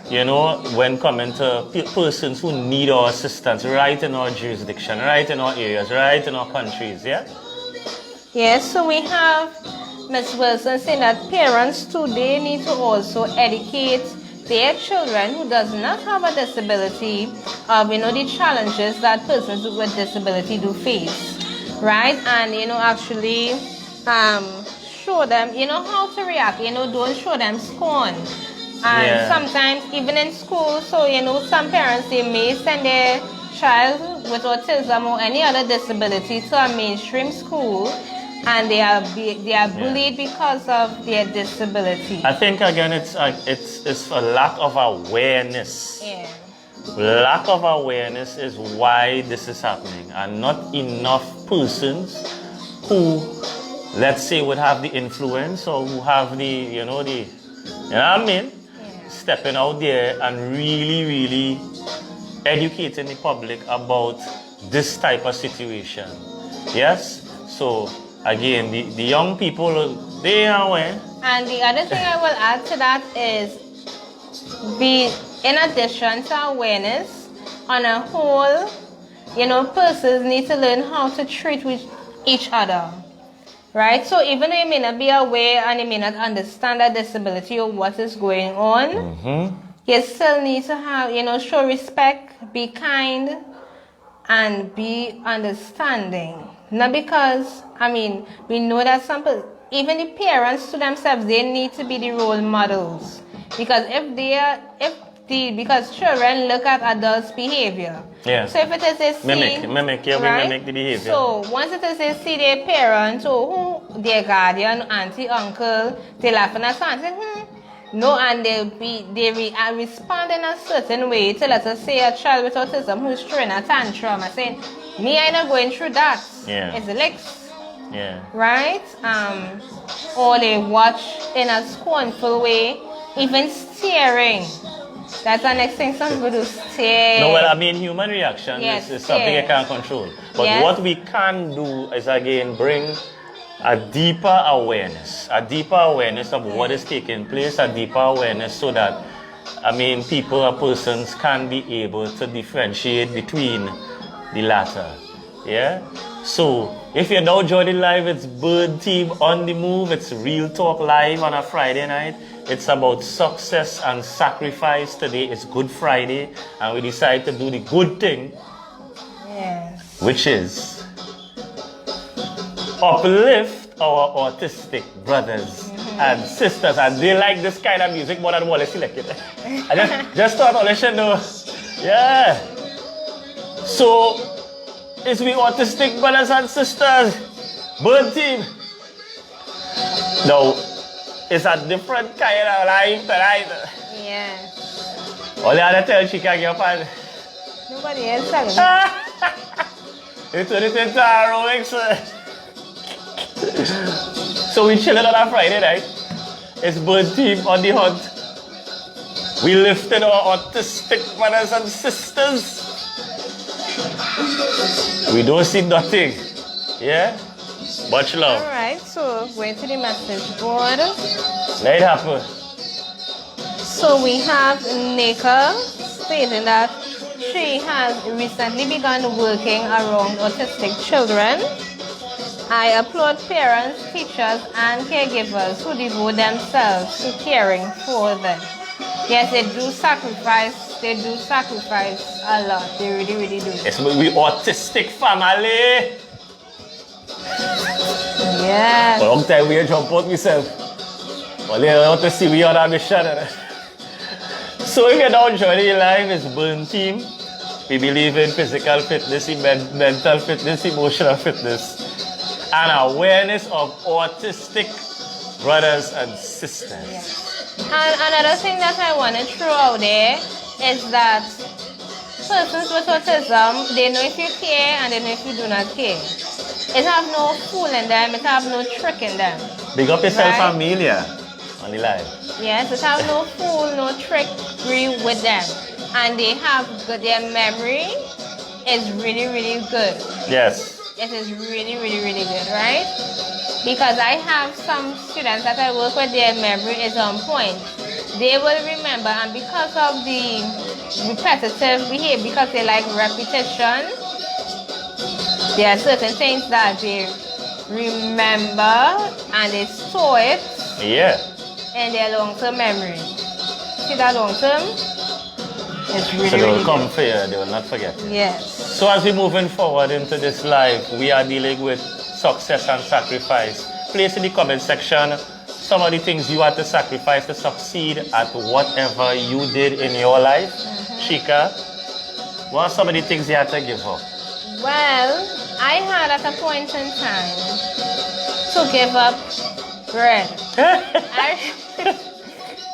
When coming to persons who need our assistance right in our jurisdiction, right in our areas, right in our countries, yeah? Yes, so we have Ms. Wilson saying that parents today need to also educate their children who does not have a disability of, the challenges that persons with disability do face, right? And, actually show them, how to react, don't show them scorn. And sometimes even in school, so, some parents, they may send their child with autism or any other disability to a mainstream school, and they are bullied because of their disability. I think again it's a lack of awareness. Yeah. Lack of awareness is why this is happening, and not enough persons who, let's say, would have the influence or who have the stepping out there and really educating the public about this type of situation. Yes? So again, the young people, they are aware. And the other thing I will add to that is, in addition to awareness, on a whole, persons need to learn how to treat with each other. Right? So even though you may not be aware and you may not understand that disability or what is going on, you still need to have, show respect, be kind, and be understanding. Not because, we know that even the parents to themselves, they need to be the role models. Because because children look at adults' behavior. Yeah. So if it is a scene, mimic the behavior. So once it is they see their parents or their guardian, auntie, uncle, they laughing at something, no, and they respond in a certain way to, let us say, a child with autism who's throwing a tantrum and saying, me, I'm not going through that. Yeah. It's the licks. Yeah. Right? Or they watch in a scornful way, even staring. That's the next thing, somebody will stare. No, human reaction is something you can't control. But what we can do is, again, bring a deeper awareness of what is taking place, a deeper awareness so that, people or persons can be able to differentiate between the latter. Yeah? So, if you're now joining live, it's Bird Team on the Move. It's Real Talk Live on a Friday night. It's about success and sacrifice. Today is Good Friday, and we decide to do the good thing, which is uplift our autistic brothers and sisters. And they like this kind of music more than what they selected. I just thought I'll let you know. Yeah. So, it's we autistic brothers and sisters, Bird Team. Now, it's a different kind of life tonight. Yeah. All the other tell she can get fun. Nobody else telling me. It's into heroics. So we chilling on a Friday night. It's Bird Team on the hunt. We lifted our autistic brothers and sisters. We don't see nothing. Yeah? Much love. Alright, so going to the message board. Let it happen. So we have Nika stating that she has recently begun working around autistic children. I applaud parents, teachers, and caregivers who devote themselves to caring for them. Yes, they do sacrifice. They do sacrifice a lot. They really, really do. Yes, but we autistic family. Yes. For a long time we jump out myself. Well, I want to see we on our mission. So if you're not joining your life, it's Burn Team. We believe in physical fitness, mental fitness, emotional fitness, and awareness of autistic brothers and sisters. Yes. And another thing that I want to throw out there is that persons with autism, they know if you care and they know if you do not care. It have no fool in them, it have no trick in them. Big up yourself, Right. Amelia, on the live. Yes, it have no fool, no trickery with them. And they have good, their memory is really, really good. Yes. It is really, really, really good, right? Because I have some students that I work with, their memory is on point. They will remember, and because of the repetitive behavior, because they like repetition, there are certain things that they remember and they store it Yeah. in their long-term memory. See that long-term? It's really, So they will really come good. for you, they will not forget. Yes. So as we're moving forward into this life, we are dealing with success and sacrifice. Place in the comment section some of the things you had to sacrifice to succeed at whatever you did in your life. Shika, what are some of the things you had to give up? Well, I had at a point in time to give up bread.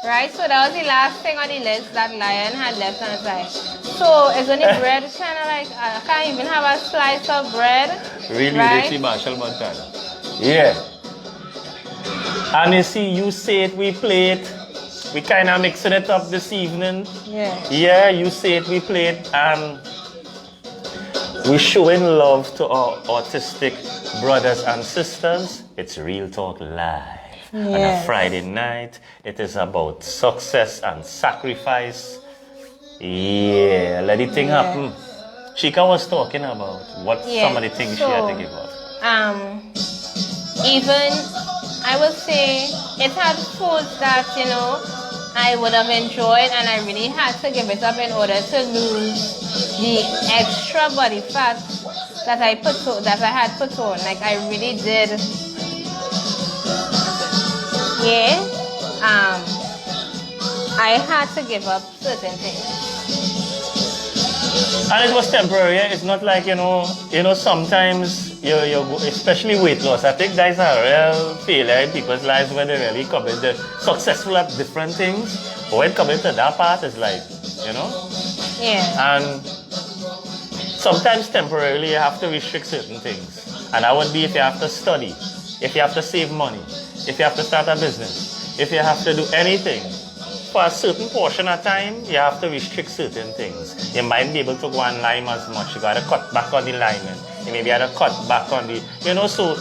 Right, so that was the last thing on the list that Lion had left on his side. So it's only bread, kind of like, I can't even have a slice of bread. Really, right? Richie Marshall Montana. Yeah. And you see, you say it, we play it. We kind of mixing it up this evening. Yeah. Yeah, you say it, we play it. And we're showing love to our autistic brothers and sisters. It's Real Talk Live. On a Yes. Friday night, it is about success and sacrifice. Yeah, let the thing happen. Chika was talking about what some of the things she had to give up. Even I would say it had foods that, you know, I would have enjoyed and I really had to give it up in order to lose the extra body fat that I had put on. Like I really did. Yeah. I had to give up certain things. And it was temporary. It's not like, sometimes you especially weight loss. I think that's a real failure in people's lives when they really come in. They're successful at different things. But when coming to that part, it's like, Yeah. And sometimes temporarily you have to restrict certain things. And that would be if you have to study, if you have to save money, if you have to start a business, if you have to do anything. For a certain portion of time, you have to restrict certain things. You might be able to go and lime as much. You got to cut back on the liming. You maybe have to cut back on the, so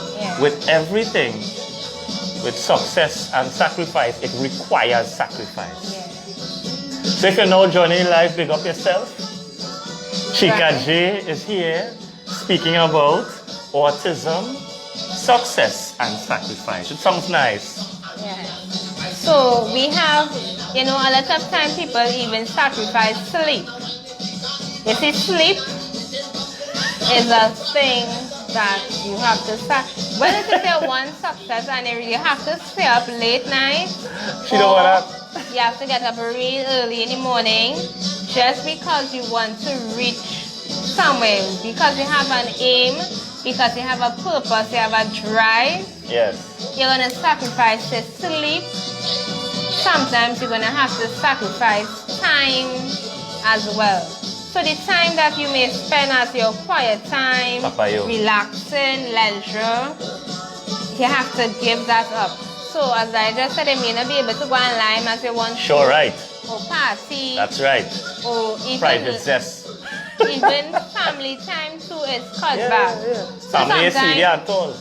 with everything, with success and sacrifice, it requires sacrifice. Yeah. So if you're now joining live, big up yourself. Chika J is here speaking about autism, success and sacrifice. It sounds nice. Yeah. So we have, a lot of time people even sacrifice sleep. You see, sleep is a thing that you have to sacrifice. Well, if you want success and you have to stay up late night, She don't want that. you have to get up real early in the morning just because you want to reach somewhere, because you have an aim, because you have a purpose, you have a drive. Yes. You're going to sacrifice your sleep. Sometimes you're going to have to sacrifice time as well. So the time that you may spend as your quiet time, relaxing, leisure, you have to give that up. So as I just said, you may not be able to go online as you want Sure, right. or party. That's right. Or even Private zest. even family time too is cut back. So Family is sometimes, really at all.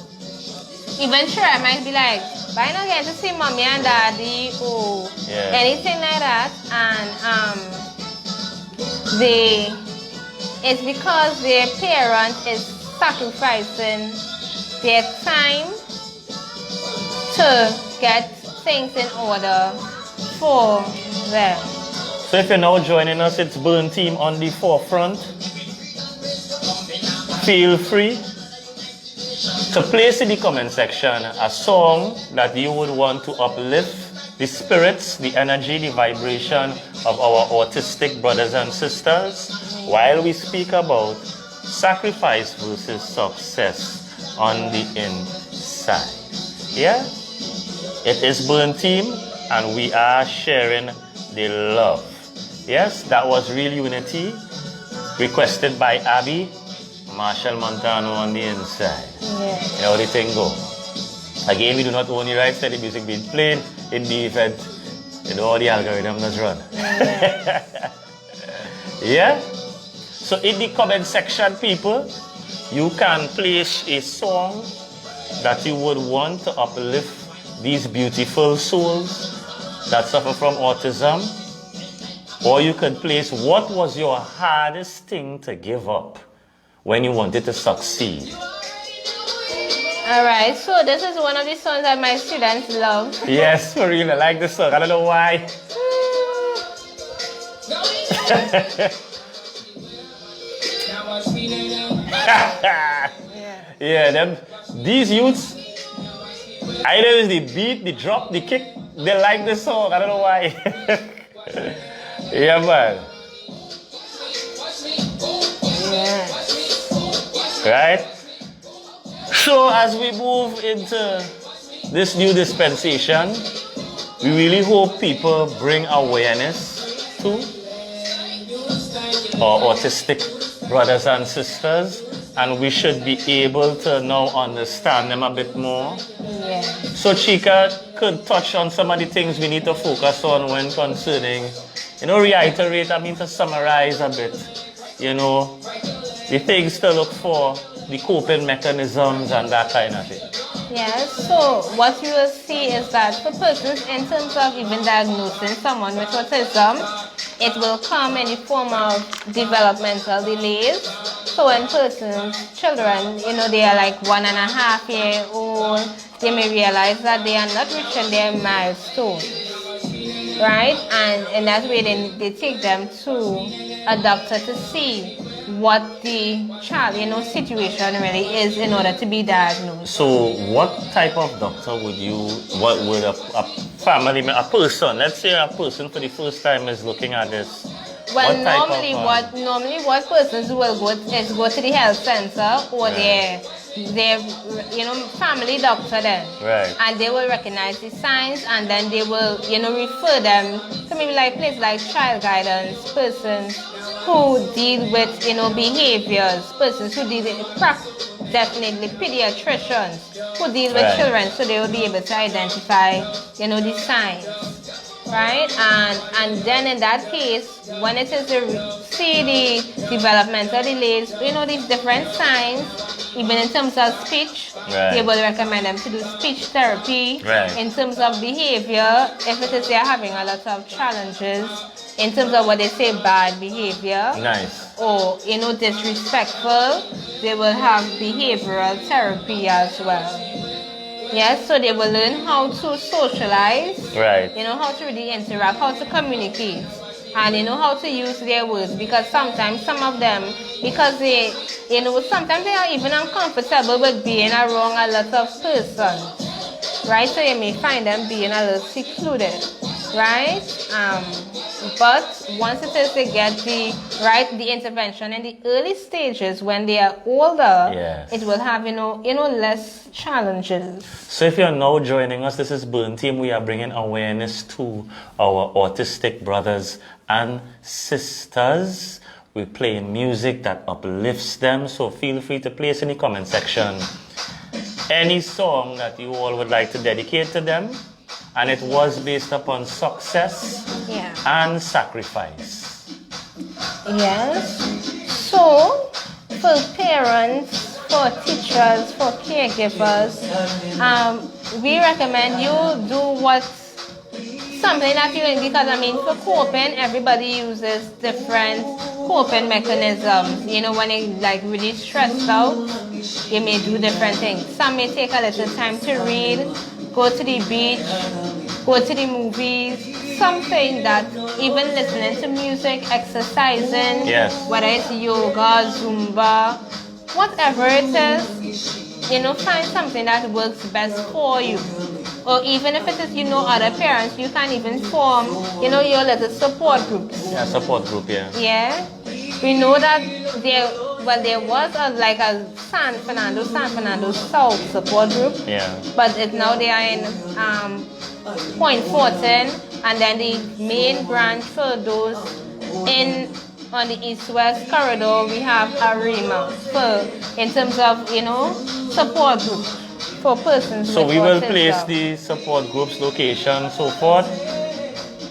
even sure I might be like, but I don't get to see mommy and daddy or anything like that, and it's because their parent is sacrificing their time to get things in order for them. So if you're now joining us, it's Burn Team on the forefront. Feel free to place in the comment section a song that you would want to uplift the spirits, the energy, the vibration of our autistic brothers and sisters while we speak about sacrifice versus success on the inside. Yeah? It is Burn Team and we are sharing the love. Yes, that was Real Unity, requested by Abby, Marshall Montano on the inside. Yeah. You know how the thing go. Again, we do not own the rights to the music being played in the event. You know how the algorithm does run. Yeah. Yeah? So in the comment section, people, you can place a song that you would want to uplift these beautiful souls that suffer from autism. Or you can place what was your hardest thing to give up when you wanted to succeed. Alright, so this is one of the songs that my students love. Yes, for real, I like this song. I don't know why. Yeah, these youths, either it's the beat, the drop, the kick, they like this song. I don't know why. Yeah, man. Yeah. Right? So as we move into this new dispensation, we really hope people bring awareness to our autistic brothers and sisters, and we should be able to now understand them a bit more. Yeah. So Chika could touch on some of the things we need to focus on when concerning, reiterate, to summarize a bit, the things to look for, the coping mechanisms and that kind of thing. Yes, so what you will see is that for persons in terms of even diagnosing someone with autism, it will come in the form of developmental delays. So when children, they are like 1.5 years old, they may realize that they are not reaching their milestones, right? And in that way, they take them to a doctor to see what the child, situation really is in order to be diagnosed. So what type of doctor would a family, a person, let's say a person for the first time is looking at this? Well, normally what persons will go is go to the health center or their family doctor then. Right. And they will recognize the signs and then they will, refer them to maybe like places like child guidance, persons who deal with, behaviors, persons who deal with definitely pediatricians who deal with children, so they will be able to identify, the signs. Right? And then in that case, when it is see the developmental delays, these different signs, even in terms of speech, they will recommend them to do speech therapy. Right. In terms of behavior, if it is they're having a lot of challenges, in terms of what they say bad behavior. Nice. Or, disrespectful, they will have behavioral therapy as well. Yes, so they will learn how to socialize, right? How to really interact, how to communicate, and how to use their words. Because sometimes some of them, because they, sometimes they are even uncomfortable with being around a lot of persons, right? So you may find them being a little secluded, right? But once it is they get the intervention in the early stages when they are older, it will have less challenges. So if you're now joining us, this is Burn Team. We are bringing awareness to our autistic brothers and sisters. We're playing music that uplifts them. So feel free to place in the comment section any song that you all would like to dedicate to them. and it was based upon success Yeah. and sacrifice. Yes. So, for parents, for teachers, for caregivers, we recommend you do what something that you because I mean for coping, everybody uses different coping mechanisms. You know, when they like really stressed out, they may do different things. Some may take a little time to read, go to the beach, go to the movies, something that even listening to music, exercising, Yes. whether it's yoga, Zumba, whatever it is, you know, find something that works best for you. Or even if it is, you know, other parents, you can even form, you know, your little support groups. Yeah, support group, yeah. Yeah. We know that there was like a San Fernando South support group. Yeah. But now they are in Point 14, and then the main branch for those on the east-west corridor, we have Arima in terms of, you know, support group for persons So with we will autism. place the support groups, location, so forth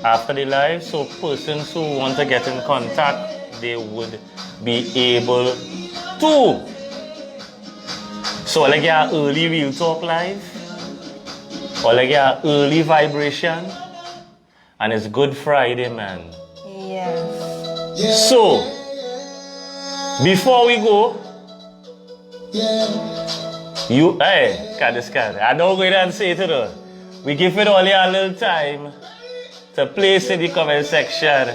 after the live. So persons who want to get in contact, they would be able to. So like your early real talk live, or like your early vibration, and it's Good Friday, man. Yes. So before we go, I don't go and say it, we give it only a little time to place in the comment section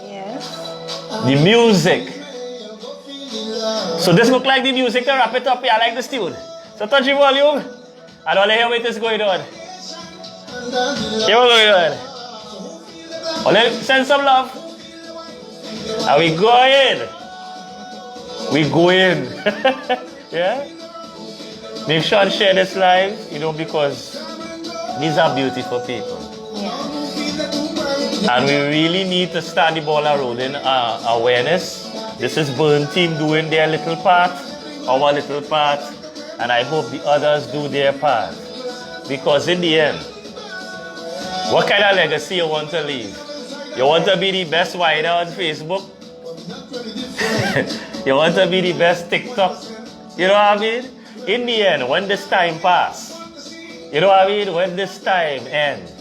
Yes. the music. So this look like the music to wrap it up here, like the tune. So touch the volume. I don't hear what is going on. Hear what's going on. Only send some love. Are we going? We going. Yeah? Make sure and share this live, you know, because these are beautiful people. Yeah. And we really need to start the ball rolling awareness. This is Burn Team doing their little part, our little part, and I hope the others do their part. Because in the end, what kind of legacy you want to leave? You want to be the best wider on Facebook? You want to be the best TikTok? You know what I mean? In the end, when this time pass, you know what I mean? When this time ends,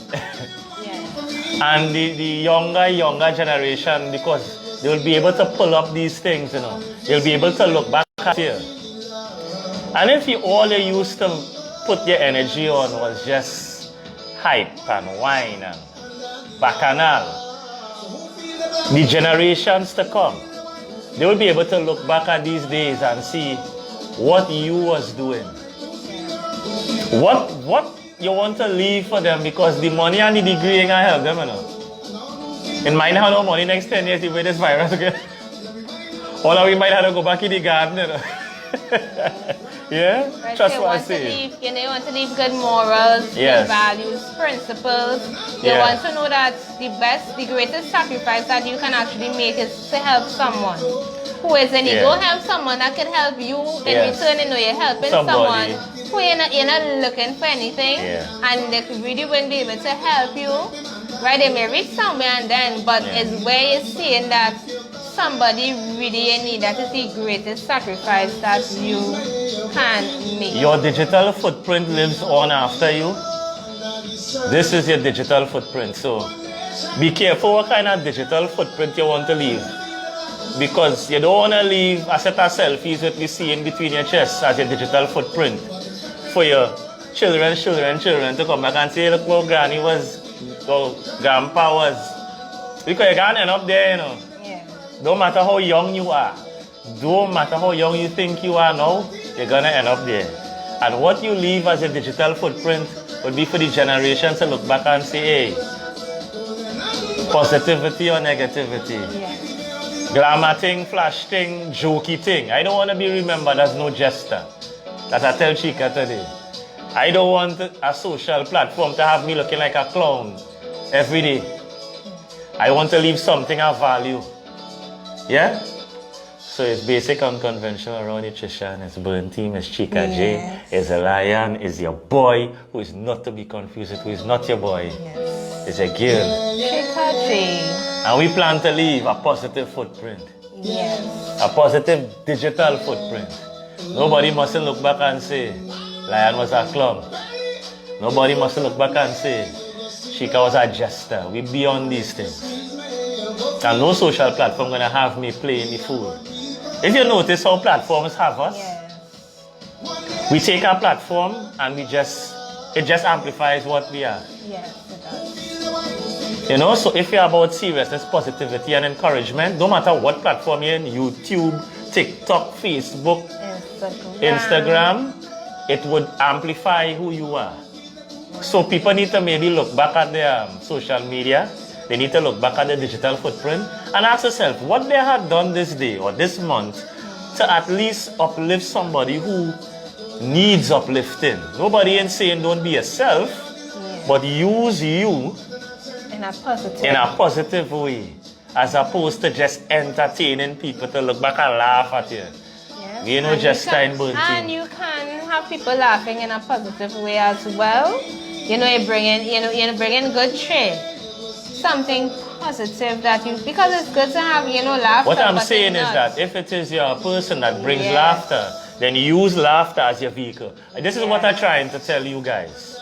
and the younger generation, because they will be able to pull up these things, you know. They'll be able to look back at you. And if all you used to put your energy on was just hype and wine and bacchanal, the generations to come, they will be able to look back at these days and see what you was doing. What you want to leave for them, because the money and the degree ain't gonna help them, you know. In mine have no money next 10 years if we this virus again. All of we might have to go back in the garden, you know. Yeah? Right, Trust they what I want to say. leave, you know, you want to leave good morals, Yes. good values, principles. You Yeah. want to know that the greatest sacrifice that you can actually make is to help someone who is in need. Yeah. Don't help someone that can help you in Yes. return. You know, you're helping Somebody. someone who you're not looking for anything, Yeah. and they really won't be able to help you. Right? They may reach somewhere and then, but Yeah. it's where you're seeing that somebody really in need. That is the greatest sacrifice that you can make. Your digital footprint lives on after you. This is your digital footprint. So be careful what kind of digital footprint you want to leave. Because you don't want to leave a set of selfies that we see in between your chests as your digital footprint for your children to come back and say, look what granny was, or grandpa was. Because you're going to end up there, you know. Yeah. Don't matter how young you are, don't matter how young you think you are now, you're gonna end up there. And what you leave as a digital footprint would be for the generations to look back and say, hey, positivity or negativity, glamour thing, flash thing, jokey thing. I don't want to be remembered as no jester. That I tell Chica today. I don't want a social platform to have me looking like a clown every day. I want to leave something of value. Yeah? So it's basic unconventional raw nutrition. It's Burn Team, it's Chica Yes. J, it's a lion, it's your boy, who is not to be confused with, who is not your boy. Yes. It's a girl. Chica J. And we plan to leave a positive footprint. Yes. A positive digital footprint. Nobody mustn't look back and say, Lion was a clown. Nobody mustn't look back and say, Chica was a jester. We beyond these things. And no social platform gonna have me playing the fool. If you notice how platforms have us, Yes. we take our platform and it just amplifies what we are. Yes, it does. You know, so if you're about seriousness, positivity, and encouragement, no matter what platform you're in, YouTube, TikTok, Facebook, Instagram, it would amplify who you are. So people need to maybe look back at their social media. They need to look back at the digital footprint and ask yourself what they had done this day or this month to at least uplift somebody who needs uplifting. Nobody ain't saying don't be yourself, but use you in a positive way, as opposed to just entertaining people to look back and laugh at you. Yes. You know, And just you can- time burn And team. you can have people laughing in a positive way as well. You know, you bring in good trade. Something positive that you, because it's good to have, laughter. What I'm but saying it's is not. that if it is your person that brings Yes. laughter, then use laughter as your vehicle. And this is what I'm Yes. trying to tell you guys.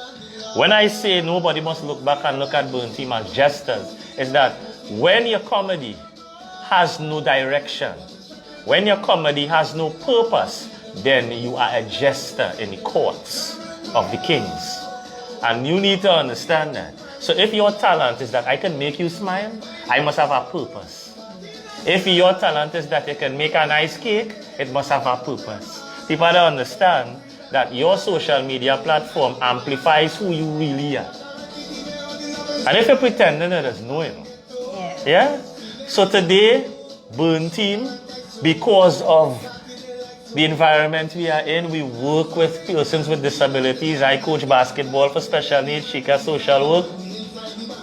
When I say nobody must look back and look at Burn Team as jesters, is that when your comedy has no direction, when your comedy has no purpose, then you are a jester in the courts of the kings. And you need to understand that. So if your talent is that I can make you smile, I must have a purpose. If your talent is that you can make a nice cake, it must have a purpose. People don't understand that your social media platform amplifies who you really are. And if you're pretending, it is no, Yes. Yeah? So today, Burn Team, because of the environment we are in, we work with persons with disabilities. I coach basketball for special needs, Chica social work.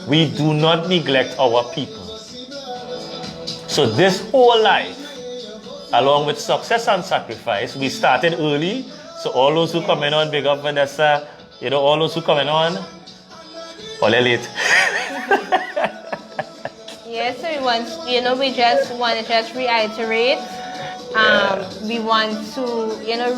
We do not neglect our people. So this whole life, along with success and sacrifice, we started early. So all those who coming on, big up Vanessa, all those who coming on, all late. Yes, so we just want to reiterate. We want to,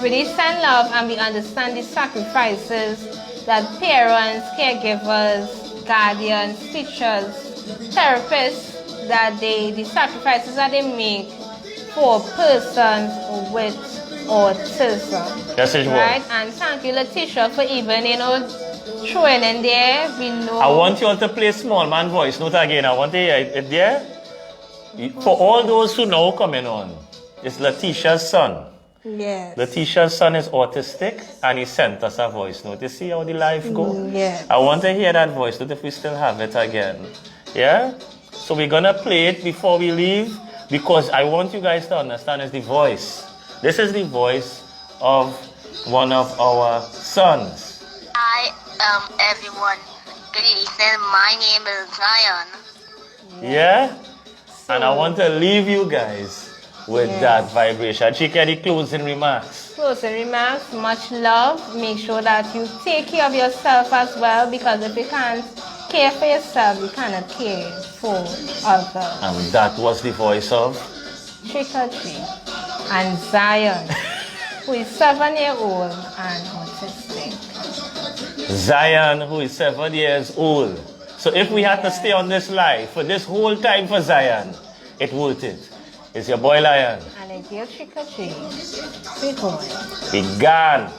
really send love, and we understand the sacrifices that parents, caregivers, guardians, teachers, therapists, that the sacrifices that they make for persons with autism. That's it, right? And thank you, Letitia, for even, throwing in there. We know. I want you all to play small man voice note again. I want to hear it there. For all those who know coming on, it's Letitia's son. Yes. Letitia's son is autistic and he sent us a voice note. You see how the life go? Yes. I want to hear that voice note if we still have it again. Yeah? So we're going to play it before we leave because I want you guys to understand it's the voice. This is the voice of one of our sons. Hi, everyone. Good evening. My name is Zion. Yeah? And I want to leave you guys with that vibration. Chica, the closing remarks. Closing remarks, much love. Make sure that you take care of yourself as well, because if you can't care for yourself, you cannot care for others. And that was the voice of Chica G and Zion, who is 7-year-old and autistic. Zion, who is 7 years old. So if we had to stay on this live for this whole time for Zion, it worth it. It's your boy Lion. And a dear Chica G. Big boy. Be gone.